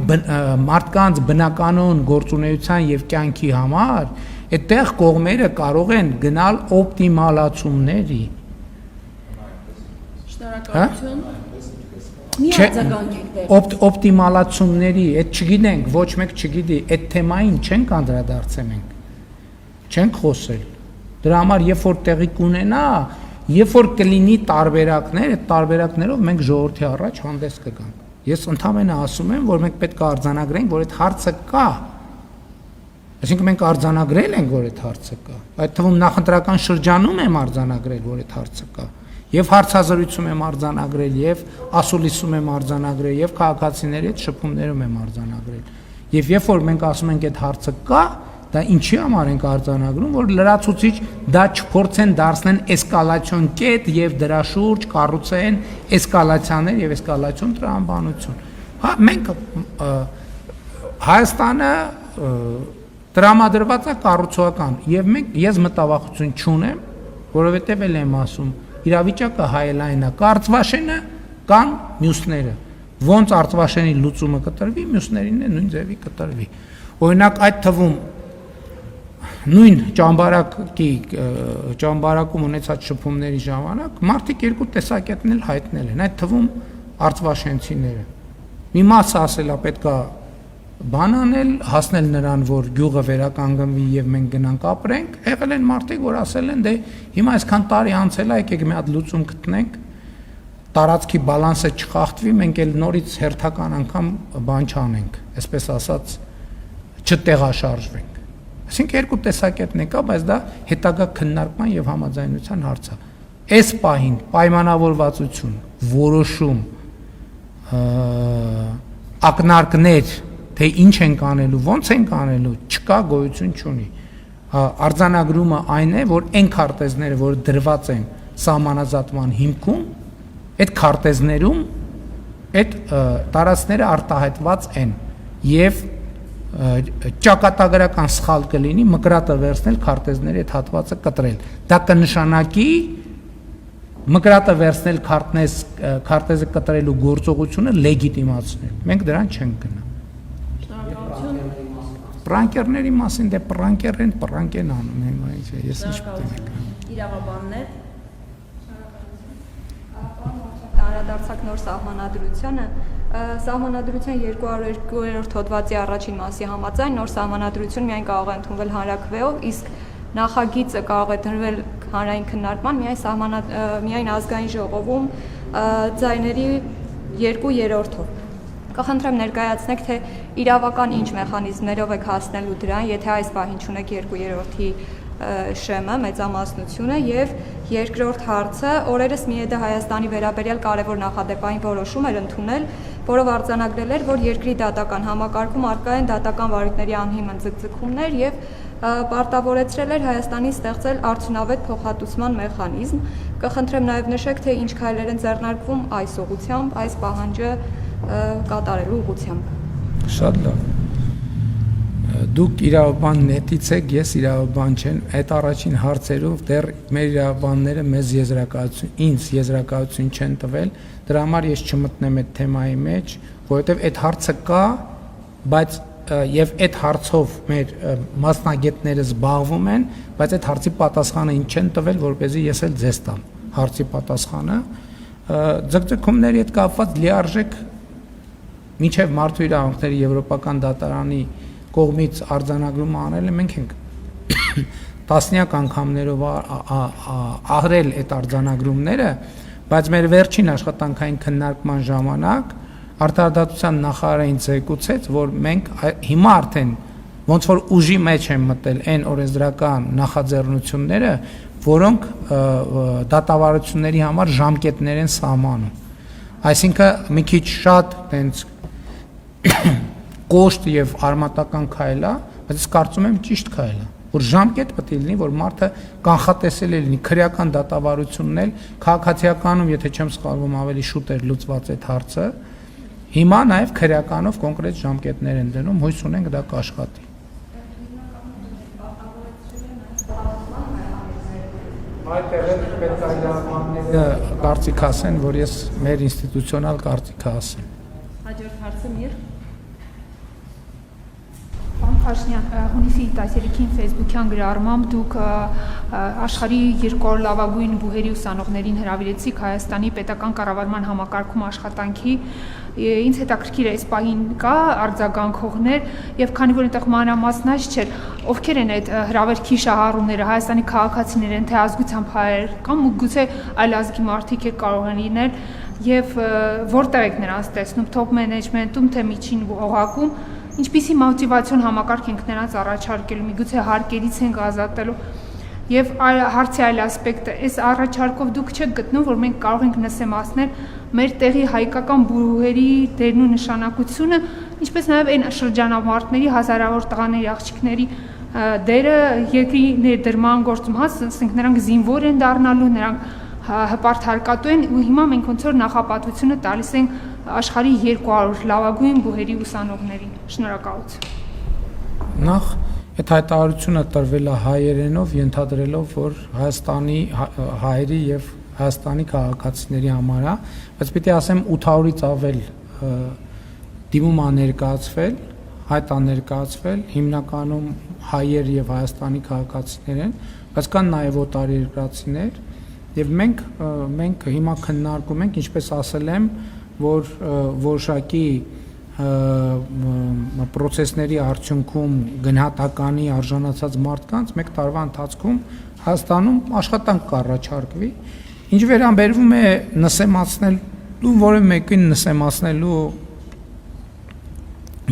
մարդկանց բնականոն գործունեության եւ կյանքի համար, այդտեղ կողմերը կարող են գնալ օպտիմալացումների։ Շնորհակալություն։ Մի արձագանքեք դեր։ Օպտիմալացումների, այդ չգիտենք, ոչ մեկ չգիտի, այդ թեմային չենք անդրադարձել մենք։ Չենք խոսել։ Դրա համար երբ որ տեղի կունենա, երբ որ կլինի տարբերակներ, այդ տարբերակներով մենք ժողովրդի առաջ հանդես կգանք։ Ես ընդհանրապես ասում եմ, որ մենք պետք է արձանագրենք, որ այդ հարցը կա։ Այսինքն մենք արձանագրել ենք, որ այդ հարցը կա։ Այդ թվում նախընտրական շրջանում եմ արձանագրել, որ այդ հարցը կա։ Եվ հարցազրույցում եմ արձանագրել, եւ ասուլիսում եմ արձանագրել, եւ քաղաքացիների հետ շփումներում եմ արձանագրել։ Եվ երբ որ մենք ասում ենք այդ հարցը կա, դա ինչի համար ենք արձանագրում, որ լրացուցիչ դա չփորձեն դարձնել էսկալացիոն կետ եւ դրա շուրջ կառուցեն էսկալացիաներ եւ էսկալացիոն տրամաբանություն։ Հա մենք Հայաստանը տրամադրված է կառուցողական եւ ես մտավախություն չունեմ, որովհետեւ էլ եմ ասում իրավիճակը հայելային է, Արցախաշենը կան մյուսները, ոնց Արցախաշենի լուծումը կտրվի, մյուսներին է նույն ձևի կտրվի։ Օրինակ այդ թվում նույն ճամբարակում ունեցած շփումների ժամանակ մարդիկ երկու տեսակետներ հայտնել են, այդ թվում արցախաշենցիները։ Մի մասը ասել է պետքա բան անել, հասնել նրան, որ գյուղը վերականգնվի եւ մենք գնանք ապրենք, եղել են մարդիկ, որ ասել են, դե հիմա այսքան տարի անցել է, եկեք մի հատ լուծում գտնենք, տարածքի բալանսը չխախտվի, մենք էլ նորից հերթական անգամ բան չանենք, այսպես ասած, չտեղաշարժվենք։ Այսինքն երկու տեսակետներ կա, բայց դա հետագա քննարկման եւ համաձայնության հարց է։ Այս պահին պայմանավորվածություն, որոշում, ակնարկներ, թե ինչ ենք անելու, ոնց ենք անելու, չկա, գոյություն չունի։ Արձանագրումը այն է, որ այն քարտեզները, որ դրված են սահմանազատման հիմքում, այդ քարտեզներում այդ տարածքները արտահայտված են եւ ճակատագրական սխալ կլինի մկրատը վերցնել քարտեզների այդ հատվածը կտրել։ Դա կնշանակի մկրատը վերցնել քարտեզը կտրելու գործողությունը լեգիտիմացնել։ Մենք դրան չենք գնա։ Պրանկերների մասին դե պրանկեն անում եմ, ես ինչ պետք է։ Իրավաբաններ անդրադարձակ նոր սահմանադրությանը, սահմանադրության 202-րդ հոդվածի առաջին մասի համաձայն նոր սահմանադրություն միայն կարող է ընդունվել հանրաքվեով, իսկ նախագիծը կարող է դրվել հանրային քննարկման միայն ազգային ժողովում ձայների 2/3-ով։ Կխնդրեմ ներկայացնեք, թե իրավական ինչ մեխանիզմներով եք հասնելու դրան, եթե այս պահին չունեք 2/3-ի շեմը, մեծամասնությունը, եւ երկրորդ հարցը, օրերս ՄԻԵԴ-ը Հայաստանի վերաբերյալ կարևոր նախադեպային որոշում էր ընդունել, որով արձանագրել էր, որ երկրի դատական համակարգում առկա են դատական վարույթների անհիմն ձգձգումներ եւ պարտավորեցրել էր Հայաստանի ստեղծել արդյունավետ փոխհատուցման մեխանիզմ։ Կխնդրեմ նաեւ նշեք, թե ինչ քայլեր են ձեռնարկվում այս ուղղությամբ, այս պահանջը կատարելու ուղղությամբ։ Շատ լավ։ դուք իրավաբան նետից եք, ես իրավաբան չեմ, այդ առաջին հարցերով դեռ մեր իրավաբանները մեզ ինձ եզրակացություն չեն տվել, դրա համար ես չմտնեմ այդ թեմայի մեջ, որովհետև այդ հարցը կա, բայց եւ այդ հարցով մեր մասնագետները զբաղվում են, բայց այդ հարցի պատասխանը ինձ չեն տվել, որպեսզի ես էլ ձեզ տամ հարցի պատասխանը։ Ձգձգումների հետ կապված լիարժեք մինչև մարդու իրավունքների եվրոպական դատարանի կողմից արձանագրումը անելը մենք ենք տասնյակ անգամներով ահրել այդ արձանագրումները, բայց մեր վերջին աշխատանքային քննարկման ժամանակ արտարադատության նախարարը ինձ զեկուցեց, որ մենք հիմա արդեն ոնց որ ուժի մեջ են մտել այն օրենսդրական նախաձեռնությունները, որոնք դատավարությունների համար ժամկետներ են սահմանում։ Այսինքն մի քիչ շատ տենց կոշտ եւ արմատական քայլ է, բայց ես կարծում եմ ճիշտ քայլ է, որ ժամկետ պետք է լինի, որ մարդը կանխատեսել լինի քրեական դատավարությունն էլ, քաղաքացիականում, եթե չեմ սխալվում, ավելի շուտ էր լուծված այդ հարցը։ Հիմա նաեւ քրեականով կոնկրետ ժամկետներ են դնում, հույս ունենք դա կաշխատի։ Այդտեղ պետք է իրավաբանները կարծիք ասեն, որ ես մեր ինստիտուցիոնալ կարծիքը ասեմ։ Հաջորդ հարցը Միր։ Պարոն Փաշինյան, հունիսի 13-ին Facebook-յան գրառմամբ դուք աշխարհի երկրորդ լավագույն բուհերի ուսանողներին հրավիրեցիք Հայաստանի պետական կառավարման համակարգում աշխատանքի։ Ինձ հետաքրքիր է, այս պահին կա արձագանքողներ եւ քանի որ այնտեղ մանրամասնած չէր, ովքեր են այդ հրավերքի շահառուները, Հայաստանի քաղաքացիներ են, թե ազգությամբ հայեր կամ գուցե այլ ազգի մարդիկ է կարող են լինել եւ որտեղ եք նրանց տեսնում, top management-ում թե միջին օղակում, ինչպիսի մոտիվացիոն համակարգ ենք նրանց առաջարկելու, միգուցե հարկերից ենք ազատելու եւ հարցի այլ ասպեկտը, այս առաջարկով դուք չեք գտնում, որ մենք կարող ենք նսեմացնել մեր տեղի հայկական բուհերի դերն ու նշանակությունը, ինչպես նաեւ այն շրջանավարտների, հազարավոր տղաների, աղջիկների դերը երկրի ներդրման գործում, ասենք նրանք զինվոր են դառնալու, նրանք հպարտ հարկատու են ու հիմա մենք ոնց որ նախապատվությունը տալիս ենք աշխարհի 200 լավագույն բուհերի ուսանողներին։ Շնորհակալություն։ Նախ այդ հայտարարությունը տրվել է հայերենով, ենթադրելով, որ Հայաստանի հայերի եւ Հայաստանի քաղաքացիների համար է, բայց պիտի ասեմ 800-ից ավել դիմում է ներկայացվել, հայտ է ներկայացվել, հիմնականում հայեր եւ Հայաստանի քաղաքացիներ են, բայց կան նաեւ օտարերկրացիներ եւ մենք հիմա քննարկում ենք, ինչպես ասել եմ, որ որոշակի պրոցեսների արդյունքում գնահատականի արժանացած մարդկանց մեկ տարվա ընթացքում Հայաստանում աշխատանք կառաջարկվի, ինչ վերաբերվում է նսեմացնելու, որևէ մեկին նսեմացնելու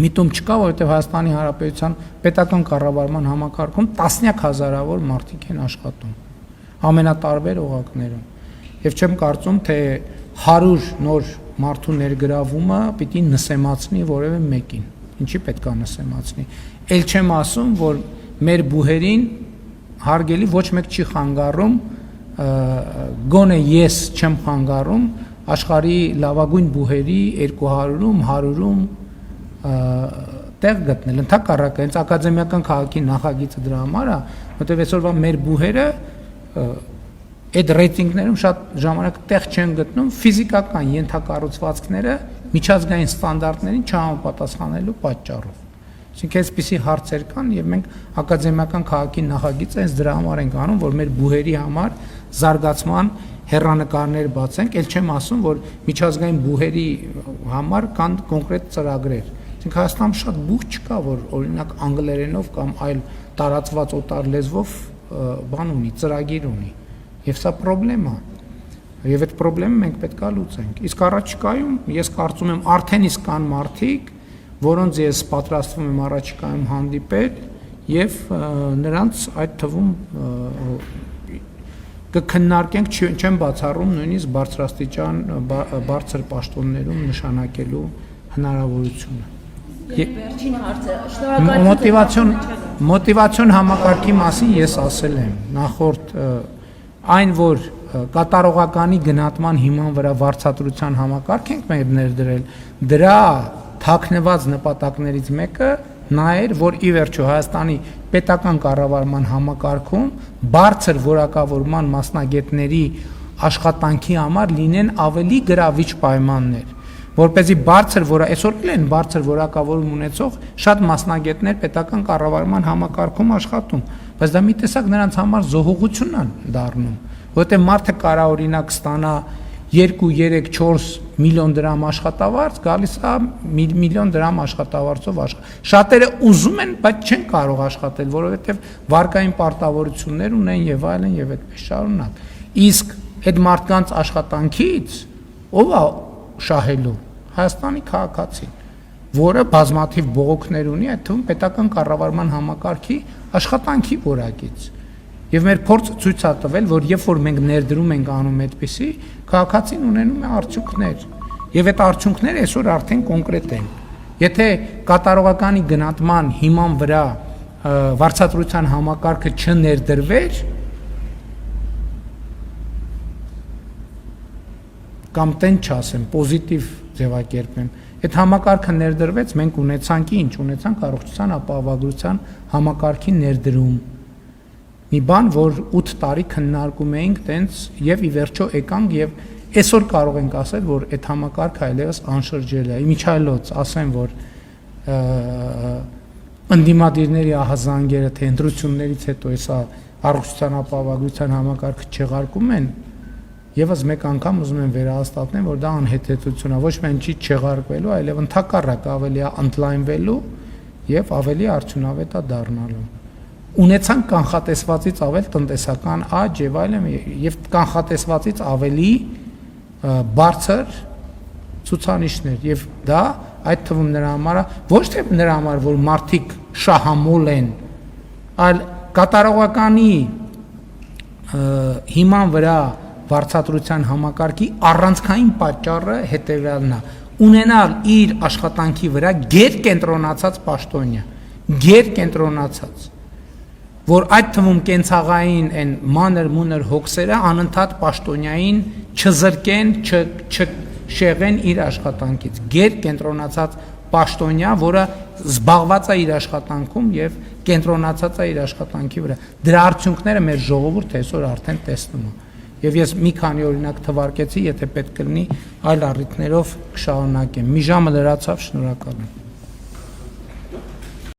միտում չկա, որովհետև Հայաստանի Հանրապետության պետական կառավարման համակարգում տասնյակ հազարավոր մարդիկ են աշխատում ամենատարբեր օղակներում եւ չեմ կարծում թե 100 նոր մարդու ներգրավումը պիտի նսեմացնի որևէ մեկին, ինչի պետք է նսեմացնի, ել չեմ ասում, որ մեր բուհերին հարգելի ոչ մեկ չի խանգարում, գոնե ես չեմ խանգարում աշխարհի լավագույն բուհերի 200-ում, 100-ում տեղ գտնել, ընդհակառակը հենց ակադեմիական քաղաքի նախագիծը դրա համար է, որտեղ այսօրվա մեր բուհերը այդ ռեյտինգներում շատ ժամանակ տեղ չեն գտնում ֆիզիկական ենթակառուցվածքները միջազգային ստանդարտներին չհամապատասխանելու պատճառով։ Այսինքն այսպիսի հարցեր կան եւ մենք ակադեմիական քաղաքի նախագիծը հենց դրա համար ենք անում, որ մեր բուհերի համար զարգացման հեռանկարներ բացենք, ել չեմ ասում, որ միջազգային բուհերի համար կան կոնկրետ ծրագրեր։ Այսինքն Հայաստանում շատ բուհ չկա, որ օրինակ անգլերենով կամ այլ տարածված օտար լեզվով բան ունի, ծրագիր ունի։ Եվ սա պրոբլեմ է։ Եվ այդ պրոբլեմը մենք պետք է լուծենք։ Իսկ առաջիկայում ես կարծում եմ արդեն իսկ կան մարդիկ, որոնց ես պատրաստվում եմ առաջիկայում հանդիպել եւ նրանց այդ թվում կքննարկենք, չեմ բացառում նույնիսկ բարձրաստիճան բարձր պաշտոններում նշանակելու հնարավորությունը։ Վերջին հարցը, շնորհակալություն։ Մոտիվացիոն համակարգի մասին ես ասել եմ նախորդ այն, որ կատարողականի գնահատման հիման վրա վարձատրության համակարգ ենք մեր ներդրել, դրա թաքնված նպատակներից մեկը նայեր, որ ի վերջո Հայաստանի պետական կառավարման համակարգում բարձր որակավորման մասնագետների աշխատանքի համար լինեն ավելի գրավիչ պայմաններ, որպեսզի այսօր են բարձր որակավորում ունեցող շատ մասնագետներ պետական կառավարման համակարգում աշխատում, բայց դա մի տեսակ նրանց համար զոհողություն է դառնում, որտեղ մարդը կարա օրինակ ստանա 2-3-4 միլիոն դրամ աշխատավարձ, գալիս է միլիոն դրամ աշխատավարձով շատերը ուզում են, բայց չեն կարող աշխատել, որովհետև վարկային պարտավորություններ ունեն եւ այլն եւ այդպես շարունակ։ Իսկ այդ մարդկանց աշխատանքից ով է շահելու? Հայաստանի քաղաքացին, որը բազմաթիվ բողոքներ ունի, այդ թվում պետական կառավարման համակարգի աշխատանքի որակից։ Եվ մեր փորձը ցույց է տվել, որ երբ որ մենք ներդրում ենք անում այդպիսի, քաղաքացին ունենում է արդյունքներ։ Եվ այդ արդյունքները այսօր արդեն կոնկրետ են։ Եթե կատարողականի գնահատման հիման վրա վարձատրության համակարգը չներդրվեր, կամ տեն չասեմ, պոզիտիվ ձևակերպեմ, այդ համակարգը ներդրվեց, մենք ունեցանք ինչ, ունեցանք առողջության ապահովագրության համակարգի ներդրում։ Մի բան, որ 8 տարի քննարկում էինք տենց եւ ի վերջո եկանք եւ այսօր կարող ենք ասել, որ այդ համակարգը այլևս անշրջել է։ Իմիջայլոց ասեմ, որ ընդդիմադիրների ահազանգերը թե ընտրություններից հետո հեսա առողջության ապահովագրության համակարգը չեղարկում են, եւս մեկ անգամ ուզում եմ վերահաստատնել, որ դա անհեթեթություն է, ոչ միայն չի չեղարկվելու, այլև ընդհակառակ ավելի է ընդլայնվելու եւ ավելի արդյունավետ է դառնալու։ Ունեցանք կանխատեսվածից ավել տնտեսական աճ եւ այլն եւ կանխատեսվածից ավելի բարձր ցուցանիշներ եւ դա այդ թվում նրա համար ոչ թե նրա համար որ մարդիկ շահամոլ են, այլ կատարողականի հիման վրա վարձատրության համակարգի առանցքային պատճառը հետեւյալն է. ունենալ իր աշխատանքի վրա գերկենտրոնացած պաշտոնյա, գերկենտրոնացած, որ այդ թվում կենցաղային այն մանր-մունր հոգսերը անընդհատ պաշտոնյային չզրկեն, չշեղեն իր աշխատանքից, գերկենտրոնացած պաշտոնյա, որը զբաղված է իր աշխատանքում եւ կենտրոնացած է իր աշխատանքի վրա։ Դրա արդյունքները մեր ժողովուրդը այսօր արդեն տեսնում է։ Եվ ես մի քանի օրինակ թվարկեցի, եթե պետք կլինի այլ առիթներով կշարունակեմ։ Մի ժամը լրացավ, շնորհակալ եմ։